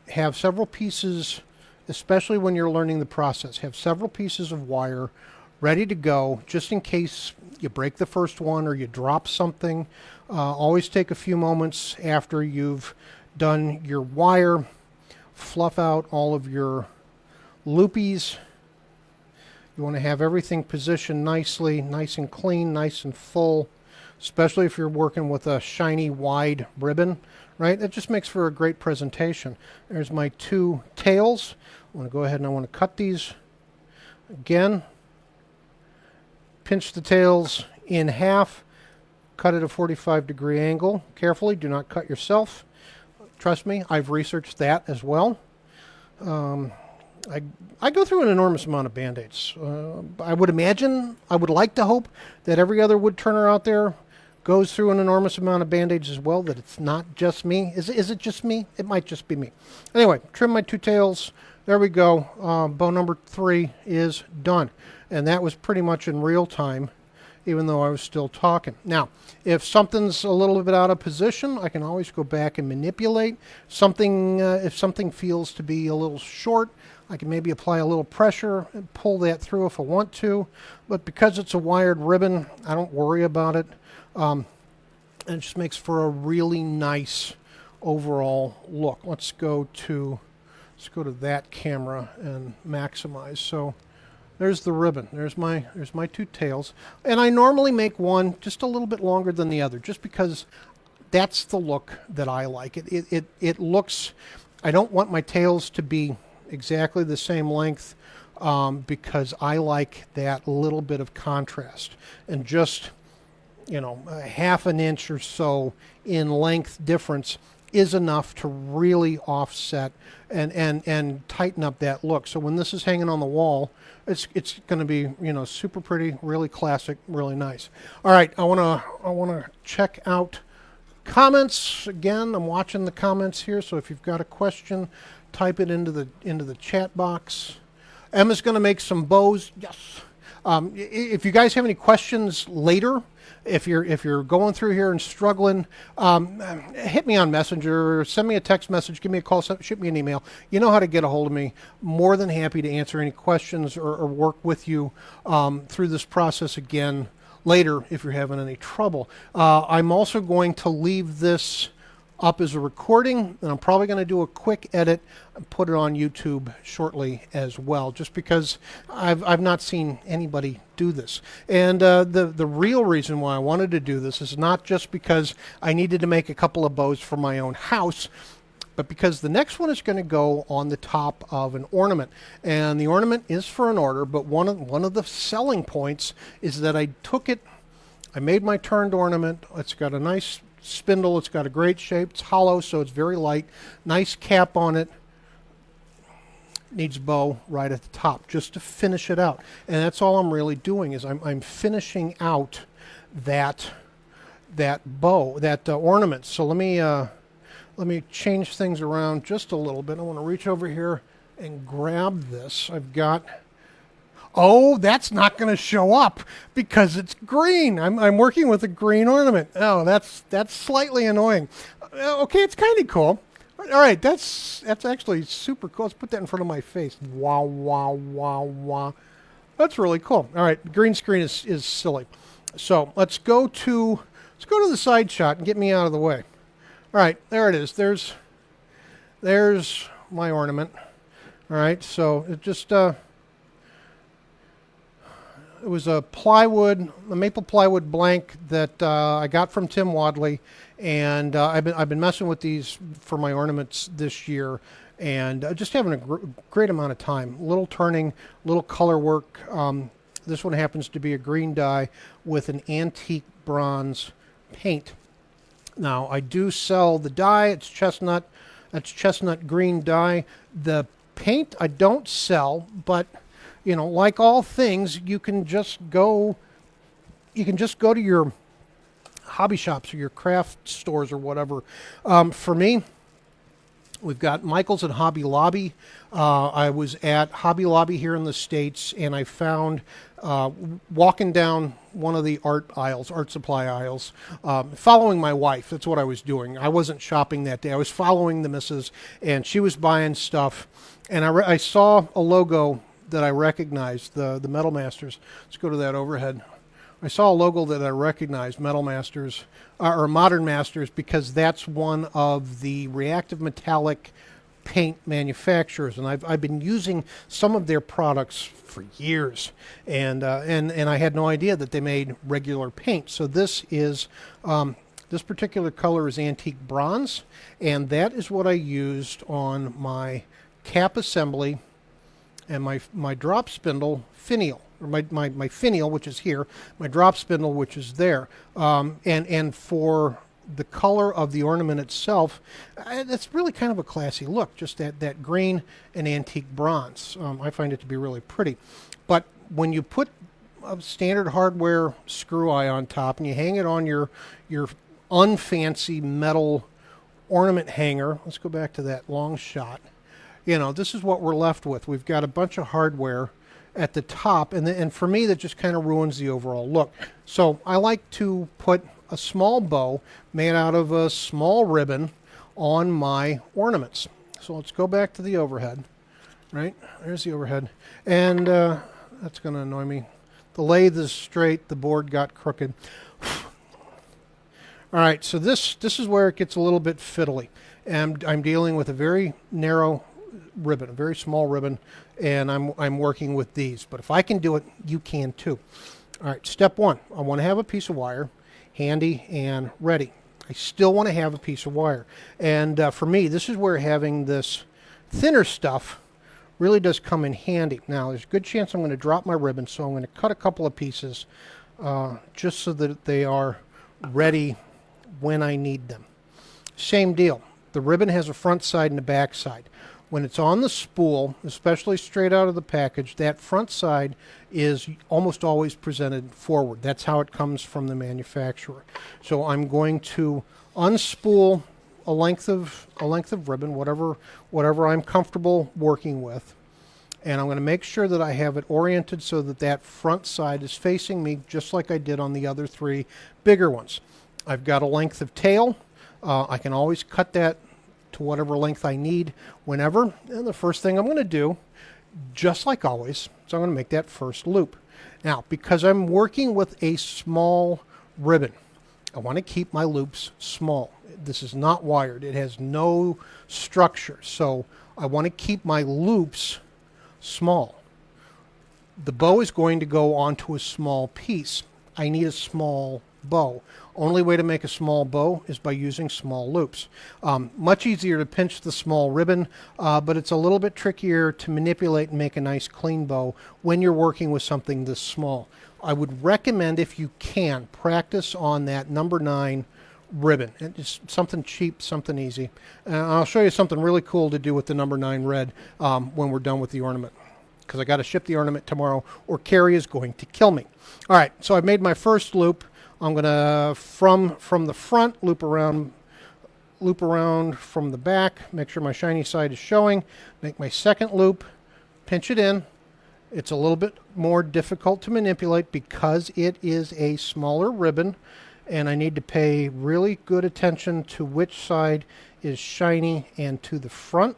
Have several pieces, especially when you're learning the process, have several pieces of wire ready to go just in case you break the first one or you drop something. Always take a few moments after you've done your wire, fluff out all of your loopies. You want to have everything positioned nicely, nice and clean, nice and full, especially if you're working with a shiny wide ribbon, right? It just makes for a great presentation. There's my two tails. I want to go ahead and I want to cut these again. Pinch the tails in half, cut at a 45-degree angle. Carefully, do not cut yourself. Trust me, I've researched that as well. I go through an enormous amount of Band-Aids. I would imagine, I would like to hope that every other woodturner out there goes through an enormous amount of Band-Aids as well, that it's not just me. Is it just me? It might just be me. Anyway, trim my two tails. There we go. Bow number 3 is done. And that was pretty much in real time, even though I was still talking. Now, if something's a little bit out of position, I can always go back and manipulate. If something feels to be a little short, I can maybe apply a little pressure and pull that through if I want to. But because it's a wired ribbon, I don't worry about it. And it just makes for a really nice overall look. Let's go to that camera and maximize. So there's the ribbon. There's my two tails. And I normally make one just a little bit longer than the other, just because that's the look that I like. It looks, I don't want my tails to be exactly the same length because I like that little bit of contrast. And just, a half an inch or so in length difference is enough to really offset and tighten up that look. So when this is hanging on the wall, it's going to be super pretty, really classic, really nice. All right, I want to check out comments again. I'm watching the comments here, so if you've got a question, type it into the chat box. Emma's going to make some bows. Yes. If you guys have any questions later, if you're going through here and struggling, hit me on Messenger, send me a text message, give me a call, shoot me an email. You know how to get a hold of me. More than happy to answer any questions or work with you through this process again later if you're having any trouble. I'm also going to leave this up as a recording, and I'm probably going to do a quick edit and put it on YouTube shortly as well, just because I've not seen anybody do this. And the real reason why I wanted to do this is not just because I needed to make a couple of bows for my own house, but because the next one is going to go on the top of an ornament. And the ornament is for an order, but one of the selling points is that I made my turned ornament. It's got a nice spindle, it's got a great shape, it's hollow, so it's very light, nice cap on it, needs bow right at the top just to finish it out. And that's all I'm really doing, is I'm finishing out that bow, that ornament. So let me change things around just a little bit. I want to reach over here and grab this. Oh, that's not going to show up because it's green. I'm working with a green ornament. Oh, that's slightly annoying. Okay, it's kind of cool. All right, that's actually super cool. Let's put that in front of my face. Wow, wow, wow, wow. That's really cool. All right, green screen is silly. So let's go to the side shot and get me out of the way. All right, there it is. There's my ornament. All right, so it just it was a maple plywood blank that I got from Tim Wadley, and I've been messing with these for my ornaments this year, and just having a great amount of time. Little turning, little color work. This one happens to be a green dye with an antique bronze paint. Now, I do sell the dye. It's chestnut. That's chestnut green dye. The paint I don't sell, but you know, like all things, you can just go to your hobby shops or your craft stores or whatever. For me, we've got Michael's and Hobby Lobby. I was at Hobby Lobby here in the States, and I found, walking down one of the art supply aisles, following my wife. That's what I was doing. I wasn't shopping that day. I was following the missus, and she was buying stuff. And I saw a logo that I recognized, the Metal Masters. Let's go to that overhead. I saw a logo that I recognized, Metal Masters, or Modern Masters, because that's one of the reactive metallic paint manufacturers, and I've been using some of their products for years, and I had no idea that they made regular paint. So this is this particular color is antique bronze, and that is what I used on my cap assembly and my drop spindle finial, or my finial, which is here, my drop spindle, which is there, and for the color of the ornament itself, it's really kind of a classy look, just that green and antique bronze. I find it to be really pretty. But when you put a standard hardware screw eye on top and you hang it on your unfancy metal ornament hanger, let's go back to that long shot. You know, this is what we're left with. We've got a bunch of hardware at the top, and for me, that just kind of ruins the overall look. So I like to put a small bow made out of a small ribbon on my ornaments. So let's go back to the overhead. Right, there's the overhead, and that's going to annoy me. The lathe is straight, the board got crooked. All right, so this is where it gets a little bit fiddly, and I'm dealing with a very narrow ribbon, a very small ribbon, and I'm working with these. But if I can do it, you can too. All right, step one, I want to have a piece of wire handy and ready. I still want to have a piece of wire, and for me, this is where having this thinner stuff really does come in handy. Now, there's a good chance I'm going to drop my ribbon, so I'm going to cut a couple of pieces just so that they are ready when I need them. Same deal. The ribbon has a front side and a back side. When it's on the spool, especially straight out of the package, that front side is almost always presented forward. That's how it comes from the manufacturer. So I'm going to unspool a length of ribbon, whatever I'm comfortable working with, and I'm going to make sure that I have it oriented so that that front side is facing me, just like I did on the other three bigger ones. I've got a length of tail. I can always cut that to whatever length I need whenever. And the first thing I'm going to do, just like always, is I'm going to make that first loop. Now, because I'm working with a small ribbon, I want to keep my loops small. This is not wired. It has no structure. So I want to keep my loops small. The bow is going to go onto a small piece. I need a small bow. Only way to make a small bow is by using small loops. Much easier to pinch the small ribbon, but it's a little bit trickier to manipulate and make a nice clean bow when you're working with something this small. I would recommend, if you can, practice on that number 9 ribbon. It's something cheap, something easy. I'll show you something really cool to do with the number 9 red when we're done with the ornament, because I got to ship the ornament tomorrow or Carrie is going to kill me. All right, so I've made my first loop. I'm going to, from the front, loop around from the back, make sure my shiny side is showing, make my second loop, pinch it in. It's a little bit more difficult to manipulate because it is a smaller ribbon, and I need to pay really good attention to which side is shiny and to the front.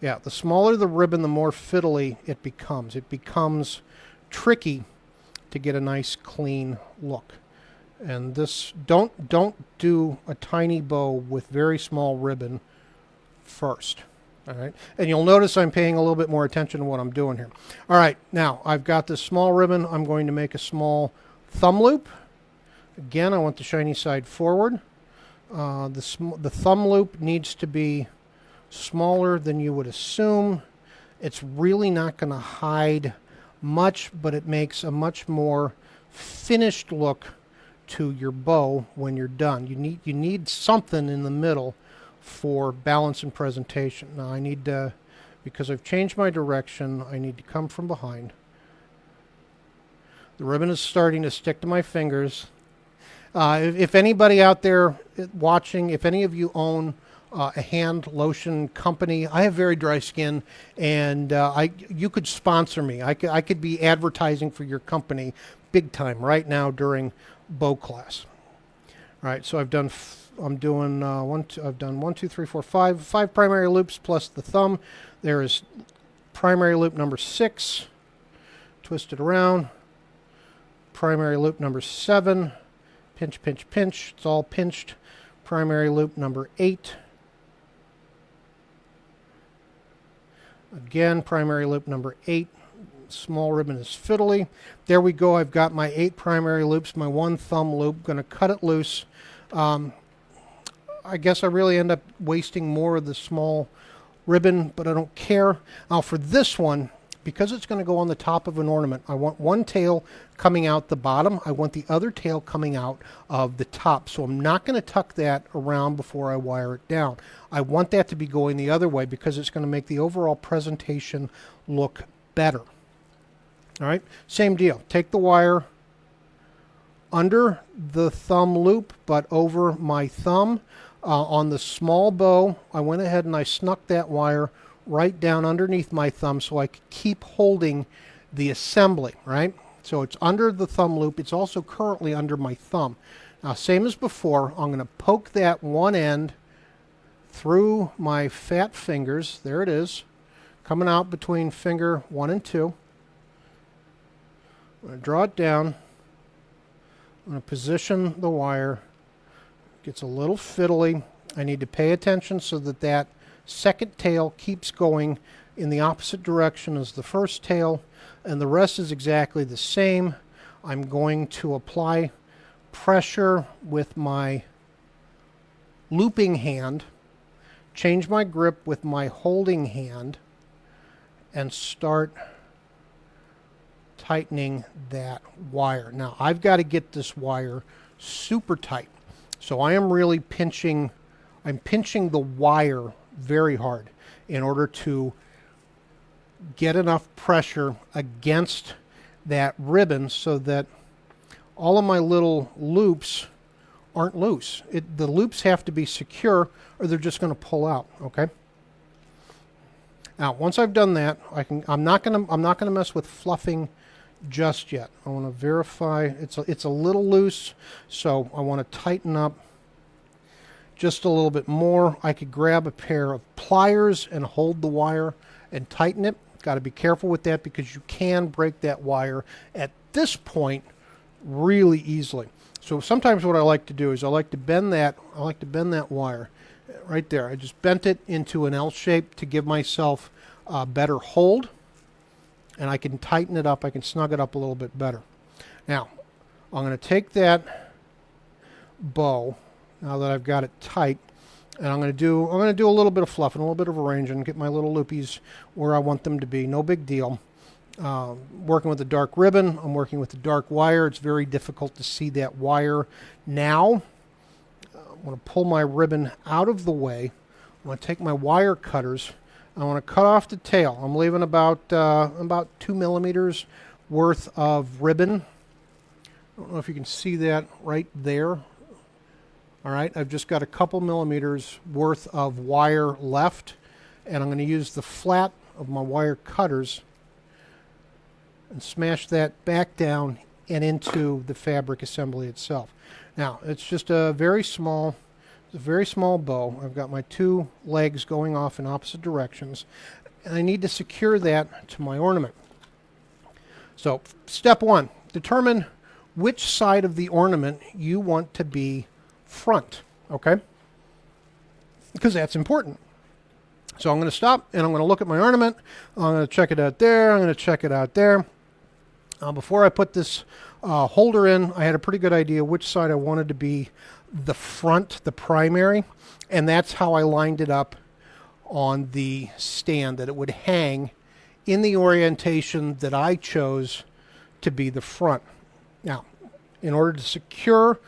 Yeah, the smaller the ribbon, the more fiddly it becomes. It becomes tricky to get a nice clean look. And this, don't do a tiny bow with very small ribbon first. All right, and you'll notice I'm paying a little bit more attention to what I'm doing here. All right, now I've got this small ribbon. I'm going to make a small thumb loop. Again, I want the shiny side forward. The thumb loop needs to be smaller than you would assume. It's really not going to hide much, but it makes a much more finished look to your bow when you're done. You need something in the middle for balance and presentation. Now I need to, because I've changed my direction, I need to come from behind. The ribbon is starting to stick to my fingers. If anybody out there watching, if any of you own a hand lotion company, I have very dry skin, and you could sponsor me. I could be advertising for your company big time right now during bow class. All right, so I've done one, two, three, four, five primary loops plus the thumb. There is primary loop number 6. Twist it around. Primary loop number 7. Pinch, pinch, pinch. It's all pinched. Primary loop number 8. Again, primary loop number 8. Small ribbon is fiddly. There we go. I've got my 8 primary loops, my 1 thumb loop. Going to cut it loose. I guess I really end up wasting more of the small ribbon, but I don't care. Now for this one, because it's going to go on the top of an ornament, I want one tail coming out the bottom. I want the other tail coming out of the top. So I'm not going to tuck that around before I wire it down. I want that to be going the other way because it's going to make the overall presentation look better. All right, same deal. Take the wire under the thumb loop, but over my thumb. On the small bow, I went ahead and I snuck that wire right down underneath my thumb so I could keep holding the assembly, right? So it's under the thumb loop. It's also currently under my thumb. Now, same as before, I'm going to poke that one end through my fat fingers. There it is, coming out between finger 1 and 2. I'm going to draw it down. I'm going to position the wire. Gets a little fiddly. I need to pay attention so that that second tail keeps going in the opposite direction as the first tail, and the rest is exactly the same. I'm going to apply pressure with my looping hand, change my grip with my holding hand, and start tightening that wire. Now I've got to get this wire super tight. So I am really pinching, I'm pinching the wire very hard in order to get enough pressure against that ribbon so that all of my little loops aren't loose. The loops have to be secure or they're just going to pull out, okay? Now, once I've done that, I'm not going to mess with fluffing just yet. I want to verify it's a little loose, so I want to tighten up just a little bit more. I could grab a pair of pliers and hold the wire and tighten it. Got to be careful with that because you can break that wire at this point really easily. So sometimes what I like to do is I like to bend that wire right there. I just bent it into an L shape to give myself a better hold. And I can tighten it up. I can snug it up a little bit better. Now, I'm going to take that bow, now that I've got it tight, and I'm going to do a little bit of fluffing, a little bit of arranging, get my little loopies where I want them to be. No big deal. Working with a dark ribbon, I'm working with a dark wire. It's very difficult to see that wire now. I'm going to pull my ribbon out of the way. I'm going to take my wire cutters. I want to cut off the tail. I'm leaving about 2 millimeters worth of ribbon. I don't know if you can see that right there. All right, I've just got a couple millimeters worth of wire left, and I'm going to use the flat of my wire cutters and smash that back down and into the fabric assembly itself. Now, it's just a very small bow. I've got my 2 legs going off in opposite directions, and I need to secure that to my ornament. So, step 1, determine which side of the ornament you want to be front, okay? Because that's important. So I'm going to stop, and I'm going to look at my ornament. I'm going to check it out there. I'm going to check it out there. Before I put this holder in, I had a pretty good idea which side I wanted to be the front, the primary, and that's how I lined it up on the stand, that it would hang in the orientation that I chose to be the front. Now, in order to secure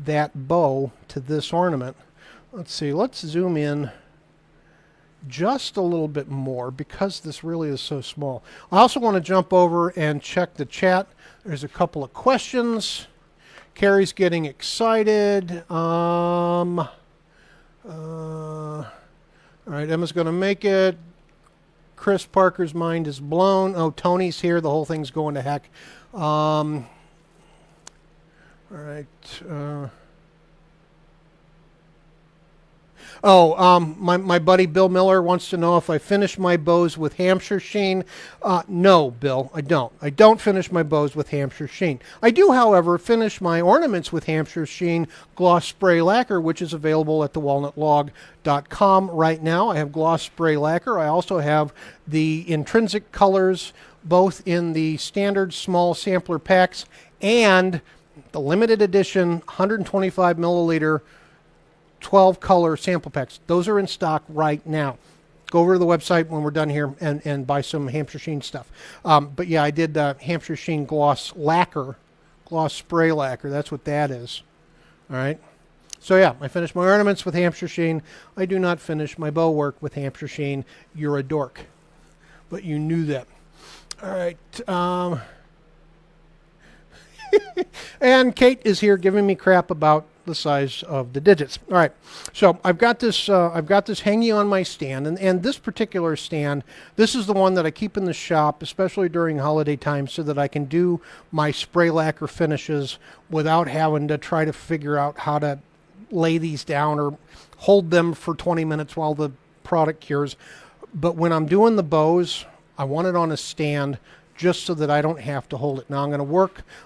that bow to this ornament, let's see, let's zoom in just a little bit more because this really is so small. I also want to jump over and check the chat. There's a couple of questions. Carrie's getting excited. All right, Emma's going to make it. Chris Parker's mind is blown. Oh, Tony's here. The whole thing's going to heck. All right. My buddy Bill Miller wants to know if I finish my bows with Hampshire sheen. No, Bill, I don't. I don't finish my bows with Hampshire sheen. I do, however, finish my ornaments with Hampshire sheen gloss spray lacquer, which is available at thewalnutlog.com right now. I have gloss spray lacquer. I also have the intrinsic colors, both in the standard small sampler packs and the limited edition 125 milliliter 12 color sample packs. Those are in stock right now. Go over to the website when we're done here and buy some Hampshire sheen stuff. But yeah, I did Hampshire sheen gloss lacquer, gloss spray lacquer. That's what that is. All right. So yeah, I finished my ornaments with Hampshire sheen. I do not finish my bow work with Hampshire sheen. You're a dork. But you knew that. All right. And Kate is here giving me crap about the size of the digits. All right, so I've got this hanging on my stand, and this particular stand, this is the one that I keep in the shop, especially during holiday time, so that I can do my spray lacquer finishes without having to try to figure out how to lay these down or hold them for 20 minutes while the product cures. But when I'm doing the bows, I want it on a stand just so that I don't have to hold it. Now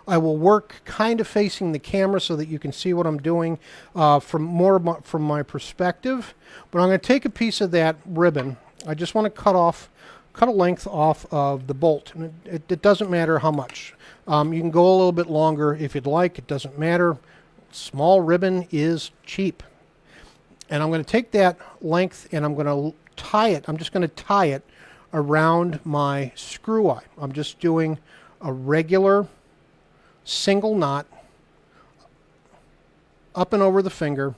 I will work kind of facing the camera so that you can see what I'm doing from my perspective. But I'm going to take a piece of that ribbon. I just want to cut a length off of the bolt. And it doesn't matter how much. You can go a little bit longer if you'd like. It doesn't matter. Small ribbon is cheap. And I'm going to take that length and I'm going to tie it. I'm just going to tie it around my screw eye. I'm just doing a regular single knot up and over the finger.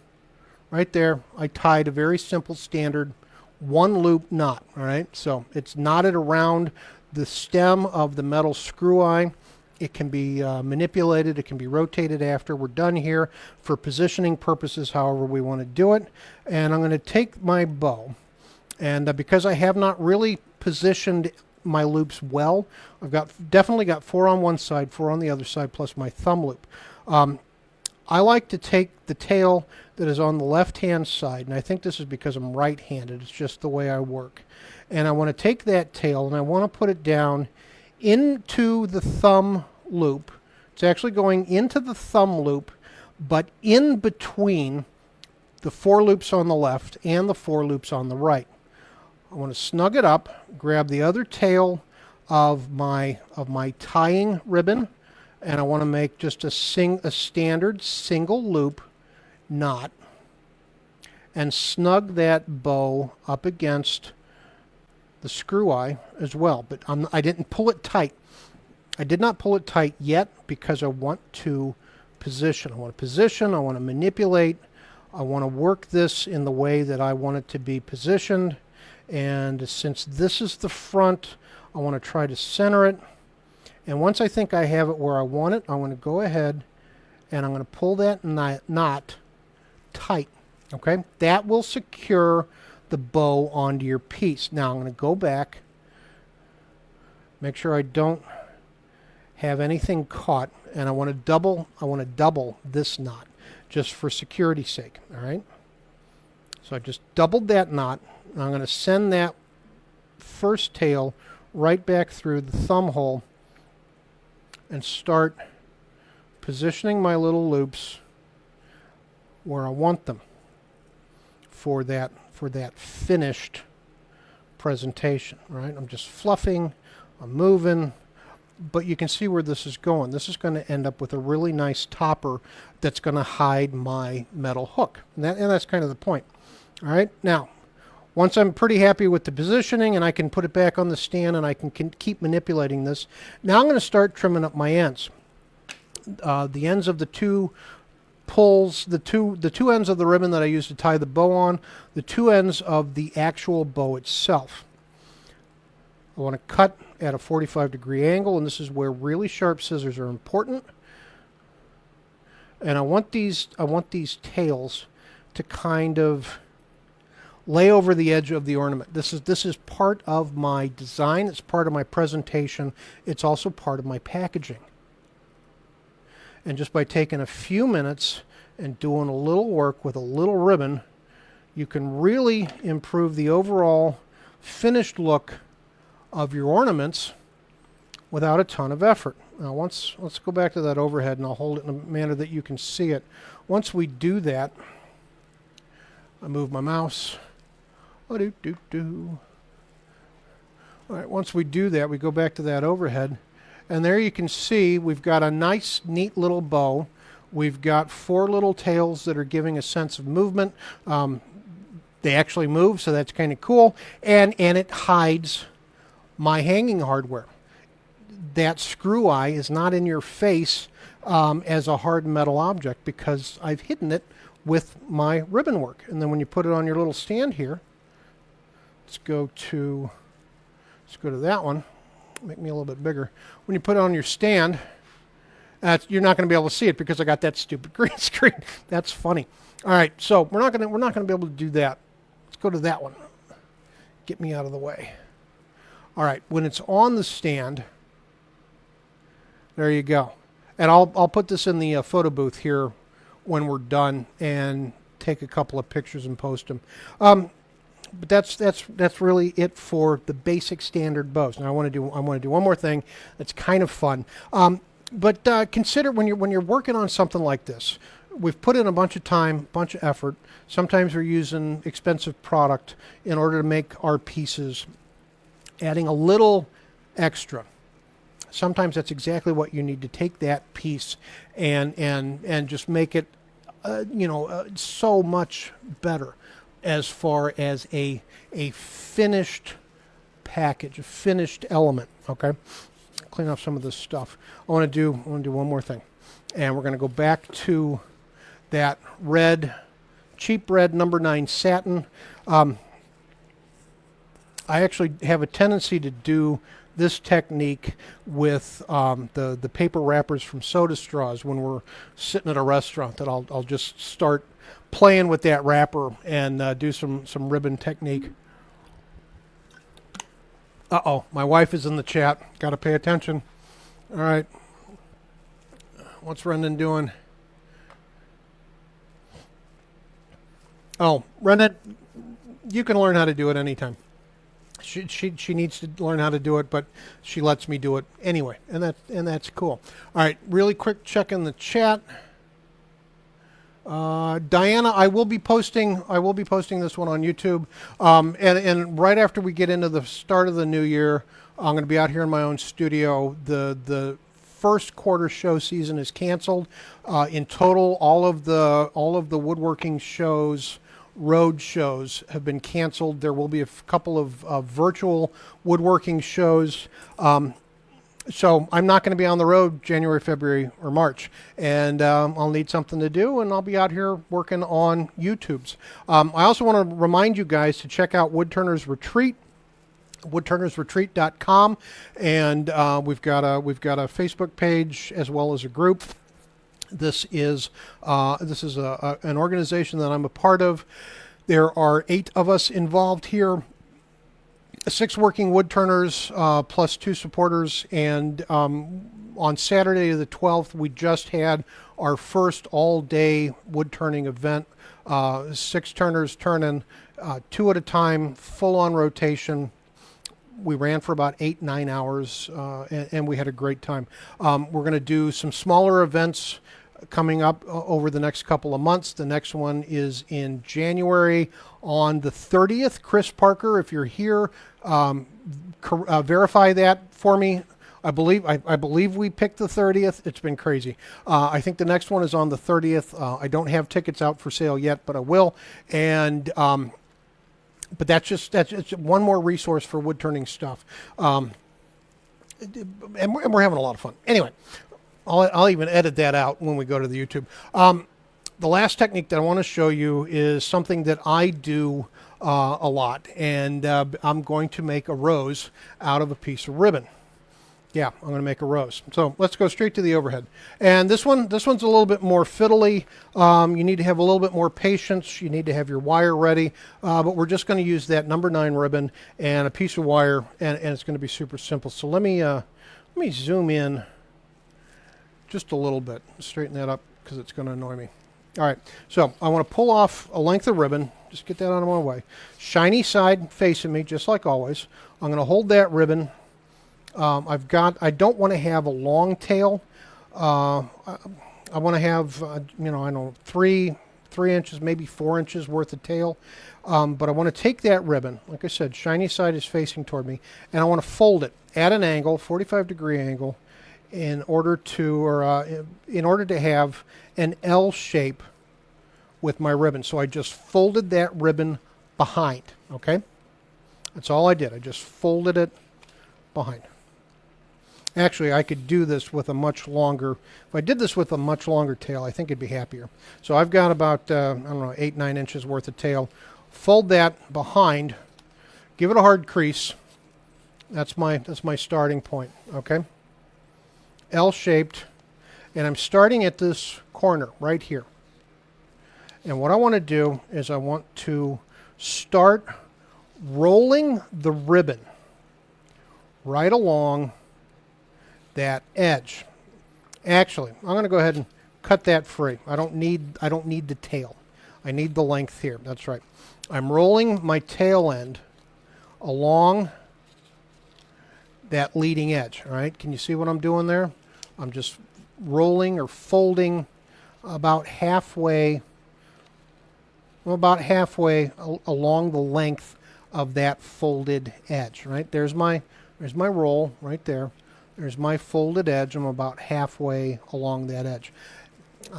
Right there, I tied a very simple standard one loop knot. All right, so it's knotted around the stem of the metal screw eye. It can be manipulated, it can be rotated after we're done here for positioning purposes, however we want to do it. And I'm going to take my bow, and because I have not really positioned my loops well, I've definitely got 4 on one side, 4 on the other side, plus my thumb loop. I like to take the tail that is on the left-hand side, and I think this is because I'm right-handed. It's just the way I work. And I want to take that tail and I want to put it down into the thumb loop. It's actually going into the thumb loop, but in between the 4 loops on the left and the 4 loops on the right. I want to snug it up, grab the other tail of my tying ribbon, and I want to make just a standard single loop knot and snug that bow up against the screw eye as well. But I didn't pull it tight. I did not pull it tight yet because I want to position. I want to position, I want to manipulate, I want to work this in the way that I want it to be positioned. And since this is the front, I want to try to center it. And once I think I have it where I want it, I'm going to go ahead and I'm going to pull that knot tight. Okay, that will secure the bow onto your piece. Now I'm going to go back, make sure I don't have anything caught, and I want to double this knot just for security's sake. All right, so I just doubled that knot. I'm going to send that first tail right back through the thumb hole and start positioning my little loops where I want them for that finished presentation. Right? I'm just fluffing, I'm moving, but you can see where this is going. This is going to end up with a really nice topper that's going to hide my metal hook, and that's kind of the point. All right, now Once I'm pretty happy with the positioning and I can put it back on the stand and I can keep manipulating this, now I'm going to start trimming up my ends. The ends of the two pulls, the two ends of the ribbon that I use to tie the bow on, the two ends of the actual bow itself. I want to cut at a 45-degree angle, and this is where really sharp scissors are important. And I want these tails to kind of lay over the edge of the ornament. This is part of my design, it's part of my presentation, it's also part of my packaging. And just by taking a few minutes and doing a little work with a little ribbon, you can really improve the overall finished look of your ornaments without a ton of effort. Now let's go back to that overhead, and I'll hold it in a manner that you can see it. Once we do that, I move my mouse. All right, once we do that, we go back to that overhead, and there you can see we've got a nice, neat little bow. We've got 4 little tails that are giving a sense of movement. They actually move, so that's kind of cool, and it hides my hanging hardware. That screw eye is not in your face as a hard metal object because I've hidden it with my ribbon work. And then when you put it on your little stand here, let's go to that one. Make me a little bit bigger. When you put it on your stand, you're not going to be able to see it because I got that stupid green screen. That's funny. All right, so we're not going to be able to do that. Let's go to that one. Get me out of the way. All right, when it's on the stand, there you go. And I'll put this in the photo booth here when we're done and take a couple of pictures and post them. But that's really it for the basic standard bows. Now I want to do one more thing that's kind of fun. But consider when you're working on something like this. We've put in a bunch of time, bunch of effort. Sometimes we're using expensive product in order to make our pieces. Adding a little extra. Sometimes that's exactly what you need to take that piece and just make it, so much better as far as a finished package, a finished element. Okay, clean off some of this stuff. I want to do one more thing, and we're going to go back to that cheap red number 9 satin. I actually have a tendency to do this technique with the paper wrappers from soda straws when we're sitting at a restaurant. That I'll just start playing with that wrapper and do some ribbon technique. Uh-oh, my wife is in the chat. Got to pay attention. All right. What's Brendan doing? Oh, Brendan, you can learn how to do it anytime. She needs to learn how to do it, but she lets me do it anyway, and that's cool. All right, really quick check in the chat. Diana, I will be posting this one on YouTube, and right after we get into the start of the new year, I'm going to be out here in my own studio. The first quarter show season is canceled. In total, all of the woodworking shows, road shows, have been canceled. There will be a couple of virtual woodworking shows. So I'm not going to be on the road January, February, or March, and I'll need something to do, and I'll be out here working on YouTubes. I also want to remind you guys to check out Woodturner's Retreat, woodturnersretreat.com, and we've got a Facebook page as well as a group. This is an organization that I'm a part of. There are 8 of us involved here, 6 working woodturners plus 2 supporters. And on Saturday the 12th, we just had our first all-day wood turning event. 6 turners turning 2 at a time, full-on rotation. We ran for about 8-9 hours, and we had a great time. We're going to do some smaller events coming up over the next couple of months. The next one is in January on the 30th. Chris Parker, if you're here, verify that for me. I believe we picked the 30th. It's been crazy. I think the next one is on the 30th. I don't have tickets out for sale yet, but I will. And But that's it's one more resource for wood turning stuff. And we're having a lot of fun. Anyway, I'll even edit that out when we go to the YouTube. The last technique that I want to show you is something that I do a lot, and I'm going to make a rose out of a piece of ribbon. Yeah, I'm going to make a rose. So let's go straight to the overhead. And this one's a little bit more fiddly. You need to have a little bit more patience. You need to have your wire ready. But we're just going to use that number 9 ribbon and a piece of wire, and it's going to be super simple. So let me zoom in just a little bit, straighten that up because it's going to annoy me. All right, so I want to pull off a length of ribbon. Just get that out of my way. Shiny side facing me, just like always. I'm going to hold that ribbon. I don't want to have a long tail. I want to have, I don't know, 3 inches, maybe 4 inches worth of tail. But I want to take that ribbon, like I said, shiny side is facing toward me, and I want to fold it at an angle, 45-degree angle, in order to have an L shape with my ribbon. So I just folded that ribbon behind, okay? That's all I did. I just folded it behind. Actually, I could do this with a much longer, if I did this with a much longer tail, I think it'd be happier. So I've got about, 8-9 inches worth of tail. Fold that behind, give it a hard crease. That's my starting point, okay? L-shaped, and I'm starting at this corner right here. And what I want to do is I want to start rolling the ribbon right along that edge. Actually, I'm going to go ahead and cut that free. I don't need the tail. I need the length here. That's right. I'm rolling my tail end along that leading edge. All right. Can you see what I'm doing there? I'm just rolling or folding about halfway along the length of that folded edge. Right. There's my roll right there. There's my folded edge. I'm about halfway along that edge.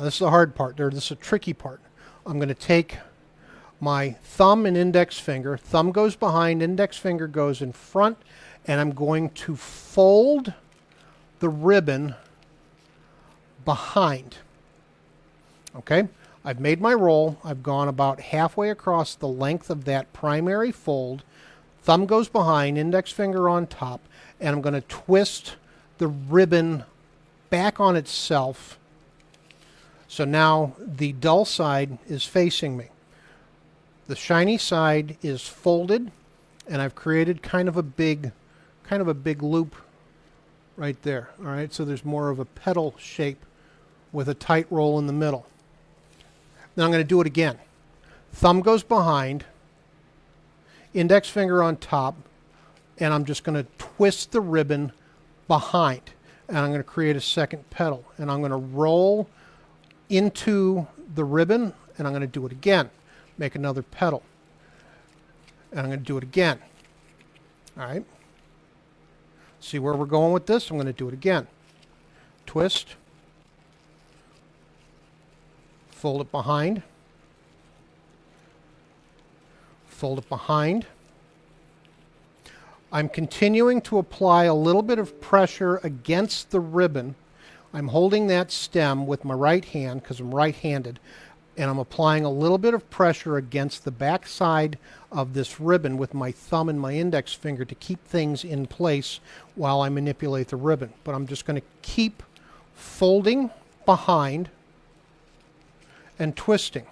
This is the hard part. This is a tricky part. I'm going to take my thumb and index finger. Thumb goes behind, index finger goes in front, and I'm going to fold the ribbon behind. Okay? I've made my roll. I've gone about halfway across the length of that primary fold. Thumb goes behind, index finger on top, and I'm going to twist the ribbon back on itself. So now the dull side is facing me. The shiny side is folded, and I've created kind of a big loop right there. All right, so there's more of a petal shape with a tight roll in the middle. Now I'm going to do it again. Thumb goes behind, index finger on top, and I'm just going to twist the ribbon behind, and I'm going to create a second petal, and I'm going to roll into the ribbon, and I'm going to do it again, make another petal, and I'm going to do it again. All right, see where we're going with this? I'm going to do it again. Twist, fold it behind, fold it behind. I'm continuing to apply a little bit of pressure against the ribbon. I'm holding that stem with my right hand because I'm right-handed, and I'm applying a little bit of pressure against the back side of this ribbon with my thumb and my index finger to keep things in place while I manipulate the ribbon. But I'm just going to keep folding behind and twisting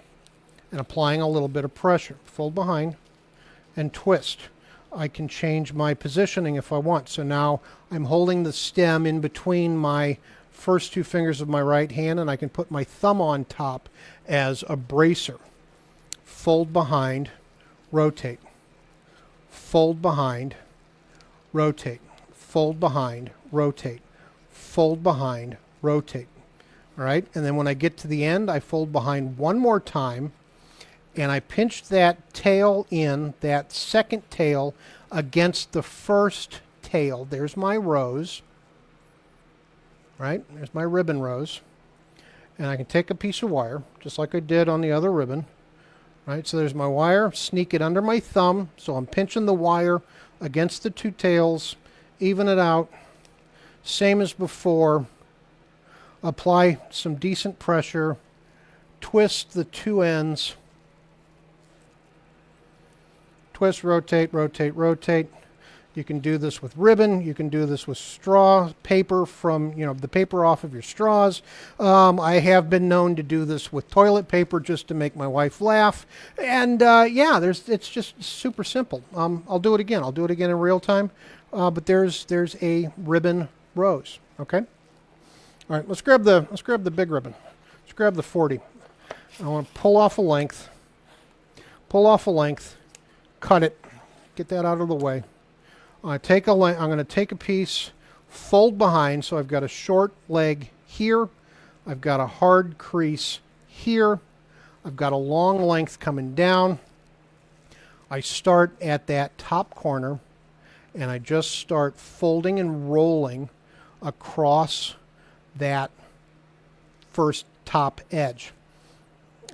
and applying a little bit of pressure. Fold behind and twist. I can change my positioning if I want. So now I'm holding the stem in between my first 2 fingers of my right hand, and I can put my thumb on top as a bracer. Fold behind, rotate. Fold behind, rotate. Fold behind, rotate. Fold behind, rotate. All right, and then when I get to the end, I fold behind one more time, and I pinch that tail in, that second tail, against the first tail. There's my rose, right? There's my ribbon rose. And I can take a piece of wire, just like I did on the other ribbon, Right, so there's my wire. Sneak it under my thumb, so I'm pinching the wire against the two tails, even it out, same as before. Apply some decent pressure, twist the two ends, twist, rotate, rotate, rotate. You can do this with ribbon. You can do this with straw paper from, the paper off of your straws. I have been known to do this with toilet paper just to make my wife laugh. And yeah, it's just super simple. I'll do it again. I'll do it again in real time. But there's a ribbon rose. Okay. All right. Let's grab the big ribbon. Let's grab the 40. I want to pull off a length. Pull off a length. Cut it. Get that out of the way. I'm going to take a piece, fold behind, so I've got a short leg here. I've got a hard crease here. I've got a long length coming down. I start at that top corner, and I just start folding and rolling across that first top edge.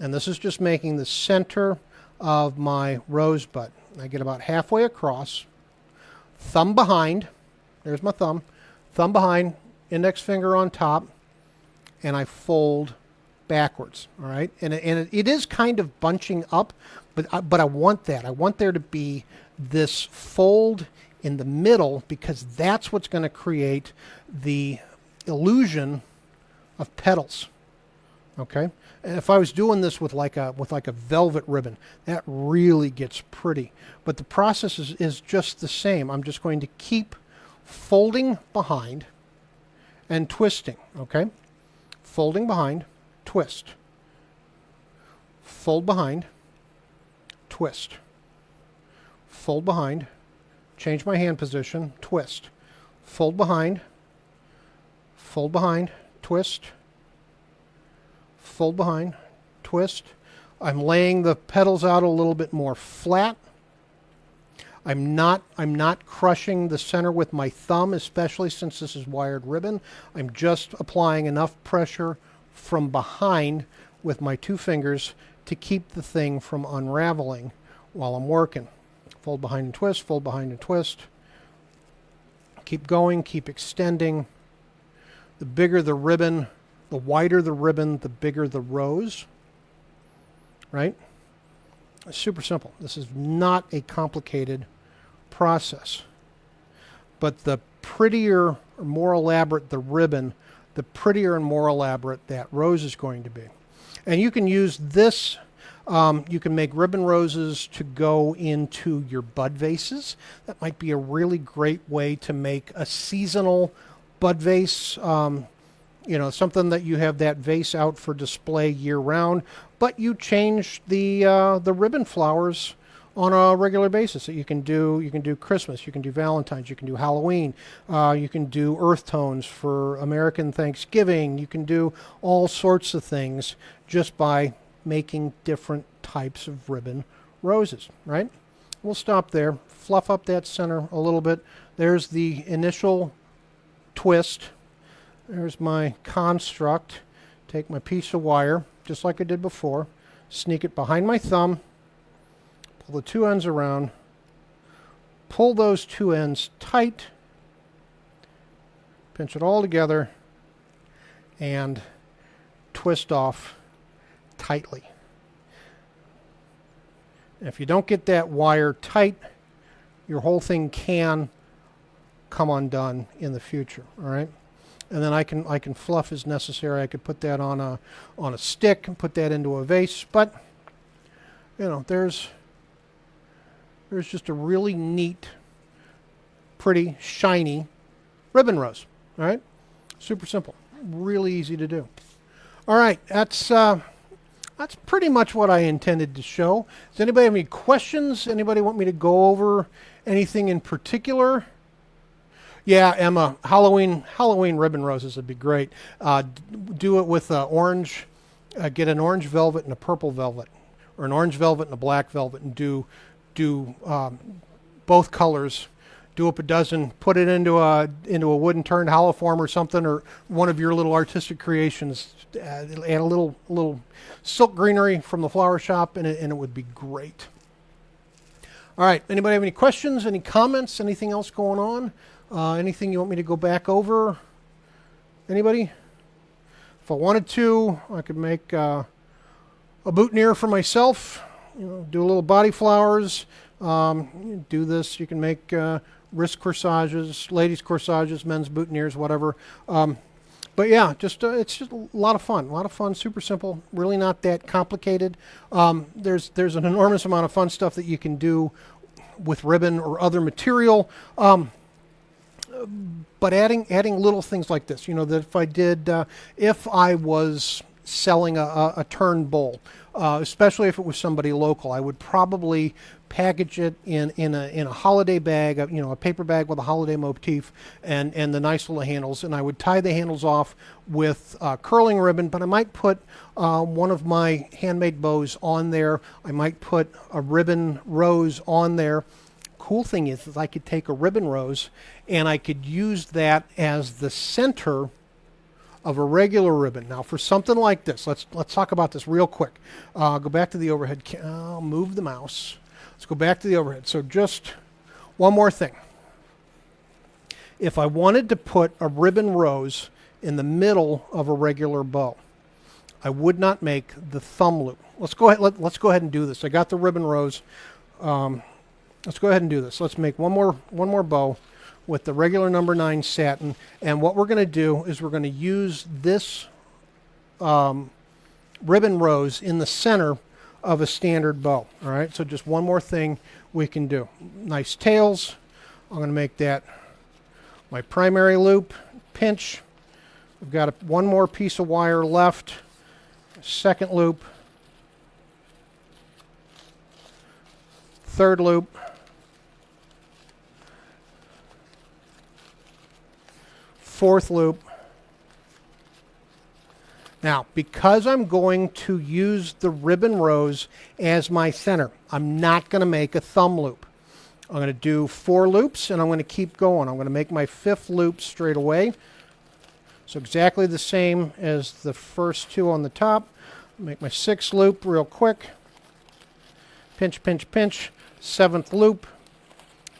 And this is just making the center of my rosebud. I get about halfway across. Thumb behind, there's my thumb behind, index finger on top, and I fold backwards, all right? And it is kind of bunching up, but I want that. I want there to be this fold in the middle because that's what's going to create the illusion of petals, okay? And if I was doing this with like a velvet ribbon, that really gets pretty. But the process is just the same. I'm just going to keep folding behind and twisting, okay? Folding behind, twist. Fold behind, twist. Fold behind, change my hand position, twist. Fold behind, twist. Fold behind, twist. I'm laying the petals out a little bit more flat. I'm not crushing the center with my thumb, especially since this is wired ribbon. I'm just applying enough pressure from behind with my two fingers to keep the thing from unraveling while I'm working. Fold behind and twist, fold behind and twist. Keep going, keep extending. The bigger the ribbon, the wider the ribbon, the bigger the rose, right? It's super simple. This is not a complicated process. But the prettier or more elaborate the ribbon, the prettier and more elaborate that rose is going to be. And you can use this, you can make ribbon roses to go into your bud vases. That might be a really great way to make a seasonal bud vase, something that you have that vase out for display year round, but you change the ribbon flowers on a regular basis. So you can do Christmas, you can do Valentine's, you can do Halloween, you can do earth tones for American Thanksgiving. You can do all sorts of things just by making different types of ribbon roses, right? We'll stop there, fluff up that center a little bit. There's the initial twist. There's my construct. Take my piece of wire, just like I did before, sneak it behind my thumb, pull the two ends around, pull those two ends tight, pinch it all together, and twist off tightly. If you don't get that wire tight, your whole thing can come undone in the future, all right? And then I can fluff as necessary. I could put that on a stick and put that into a vase, but there's just a really neat, pretty, shiny ribbon rose. All right, super simple, really easy to do. All right, that's pretty much what I intended to show. Does anybody have any questions? Anybody want me to go over anything in particular? Yeah, Emma, Halloween ribbon roses would be great. Do it with orange. Get an orange velvet and a purple velvet, or an orange velvet and a black velvet, and do both colors do up a dozen, put it into a wooden turned hollow form or something, or one of your little artistic creations. Add a little silk greenery from the flower shop, and it would be great. All right. Anybody have any questions? Any comments? Anything else going on? Anything you want me to go back over? Anybody? If I wanted to, I could make a boutonniere for myself. Do a little body flowers. Do this. You can make wrist corsages, ladies' corsages, men's boutonnieres, whatever. But yeah, it's just a lot of fun. A lot of fun. Super simple. Really not that complicated. There's an enormous amount of fun stuff that you can do with ribbon or other material. But adding little things like this, that if I was selling a turned bowl, especially if it was somebody local, I would probably package it in a holiday bag, a paper bag with a holiday motif and the nice little handles, and I would tie the handles off with curling ribbon. But I might put one of my handmade bows on there. I might put a ribbon rose on there. Cool thing is I could take a ribbon rose and I could use that as the center of a regular ribbon. Now, for something like this, let's talk about this real quick. Go back to the overhead. I'll move the mouse. Let's go back to the overhead. So just one more thing. If I wanted to put a ribbon rose in the middle of a regular bow, I would not make the thumb loop. Let's go ahead. Let's go ahead and do this. I got the ribbon rose. Let's go ahead and do this. Let's make one more bow with the regular number 9 satin. And what we're going to do is we're going to use this ribbon rose in the center of a standard bow. All right, so just one more thing we can do. Nice tails. I'm going to make that my primary loop. Pinch. We've got one more piece of wire left. Second loop. Third loop. Fourth loop. Now, because I'm going to use the ribbon rose as my center, I'm not going to make a thumb loop. I'm going to do 4 loops, and I'm going to keep going. I'm going to make my 5th loop straight away. So exactly the same as the first 2 on the top. Make my 6th loop real quick. Pinch, pinch, pinch. 7th loop.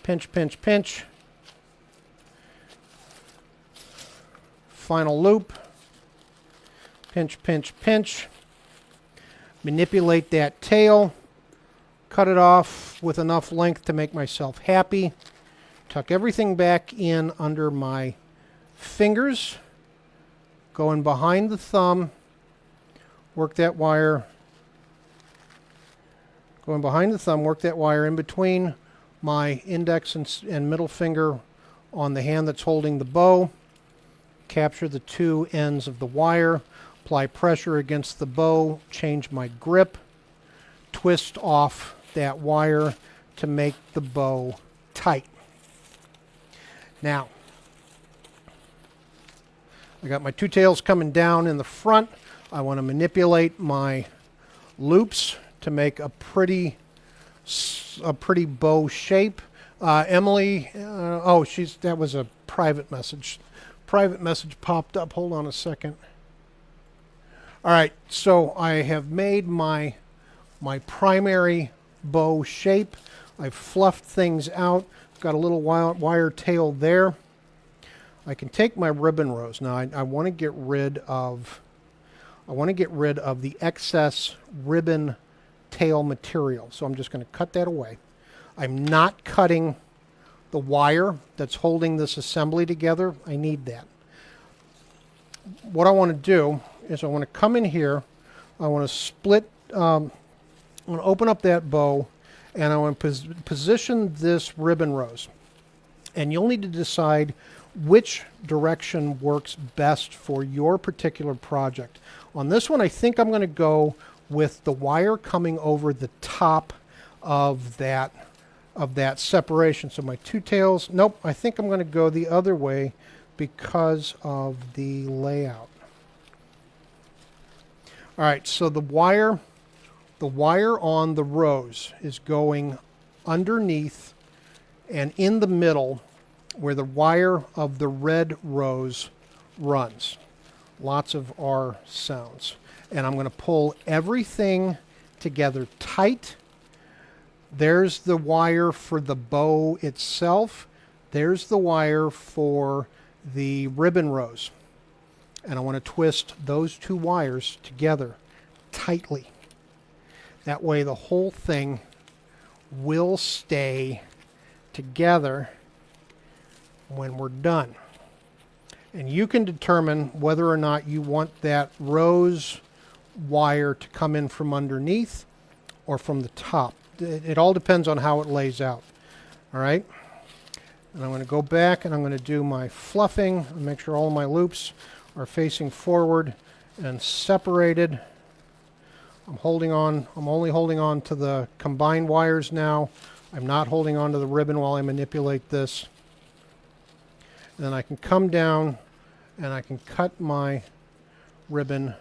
Pinch, pinch, pinch. Final loop. Pinch, pinch, pinch. Manipulate that tail. Cut it off with enough length to make myself happy. Tuck everything back in under my fingers. Going behind the thumb. Work that wire. Going behind the thumb, work that wire in between my index and middle finger on the hand that's holding the bow. Capture the 2 ends of the wire. Apply pressure against the bow, change my grip, twist off that wire to make the bow tight. Now, I got my 2 tails coming down in the front. I want to manipulate my loops to make a pretty bow shape. Emily, that was a private message. Private message popped up. Hold on a second. All right, so I have made my primary bow shape. I've fluffed things out. Got a little wire tail there. I can take my ribbon rose. Now I want to get rid of the excess ribbon tail material. So I'm just going to cut that away. I'm not cutting the wire that's holding this assembly together. I need that. What I want to do is I want to come in here. I want to split. I want to open up that bow, and I want to position this ribbon rose. And you'll need to decide which direction works best for your particular project. On this one, I think I'm going to go with the wire coming over the top of that separation. So my 2 tails, nope, I think I'm going to go the other way because of the layout. All right, so the wire on the rose is going underneath and in the middle where the wire of the red rose runs. Lots of R sounds. And I'm going to pull everything together tight. There's the wire for the bow itself. There's the wire for the ribbon rose. And I want to twist those two wires together tightly. That way the whole thing will stay together when we're done. And you can determine whether or not you want that rose wire to come in from underneath or from the top. It all depends on how it lays out. All right. And I'm going to go back and I'm going to do my fluffing and make sure all of my loops are facing forward and separated. I'm only holding on to the combined wires now. I'm not holding on to the ribbon while I manipulate this. And then I can come down and I can cut my ribbon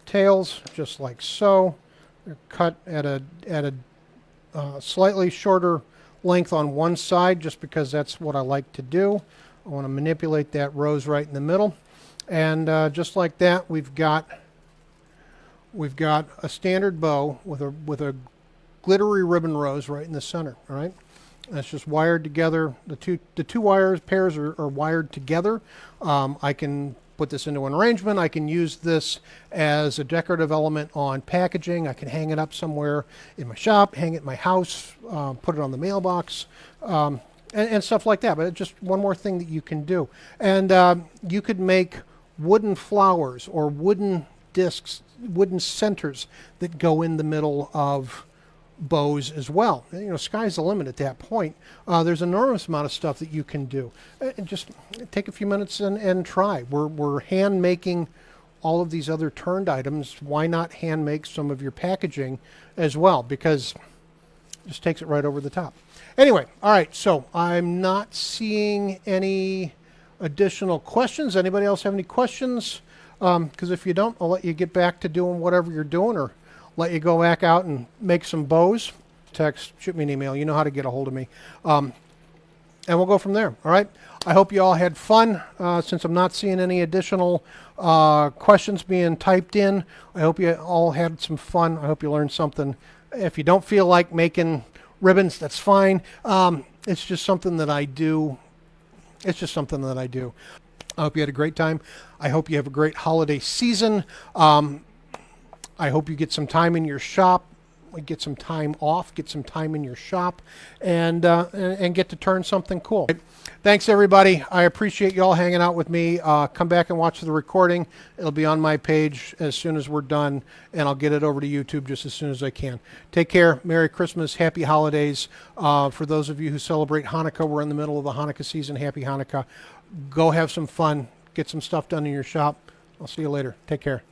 tails just like so. They're cut at a slightly shorter length on one side just because that's what I like to do. I want to manipulate that rose right in the middle. And just like that, we've got a standard bow with a glittery ribbon rose right in the center. All right. That's just wired together. The two pairs are wired together. I can put this into an arrangement. I can use this as a decorative element on packaging. I can hang it up somewhere in my shop, hang it in my house, put it on the mailbox, and stuff like that. But it's just one more thing that you can do. And you could make wooden flowers or wooden discs, wooden centers that go in the middle of bows as well. You know, sky's the limit at that point. There's an enormous amount of stuff that you can do. And just take a few minutes and try. We're hand making all of these other turned items. Why not hand make some of your packaging as well? Because it just takes it right over the top. Anyway, all right, so I'm not seeing any additional questions. Anybody else have any questions? Because if you don't, I'll let you get back to doing whatever you're doing, or let you go back out and make some bows. Text, shoot me an email. You know how to get a hold of me. And we'll go from there. All right. I hope you all had fun. Since I'm not seeing any additional questions being typed in, I hope you all had some fun. I hope you learned something. If you don't feel like making ribbons, that's fine. It's just something that I do. It's just something that I do. I hope you had a great time. I hope you have a great holiday season. I hope you get some time in your shop, get some time off, get some time in your shop, and get to turn something cool. Thanks, everybody. I appreciate you all hanging out with me. Come back and watch the recording. It'll be on my page as soon as we're done, and I'll get it over to YouTube just as soon as I can. Take care. Merry Christmas. Happy holidays. For those of you who celebrate Hanukkah, we're in the middle of the Hanukkah season. Happy Hanukkah. Go have some fun. Get some stuff done in your shop. I'll see you later. Take care.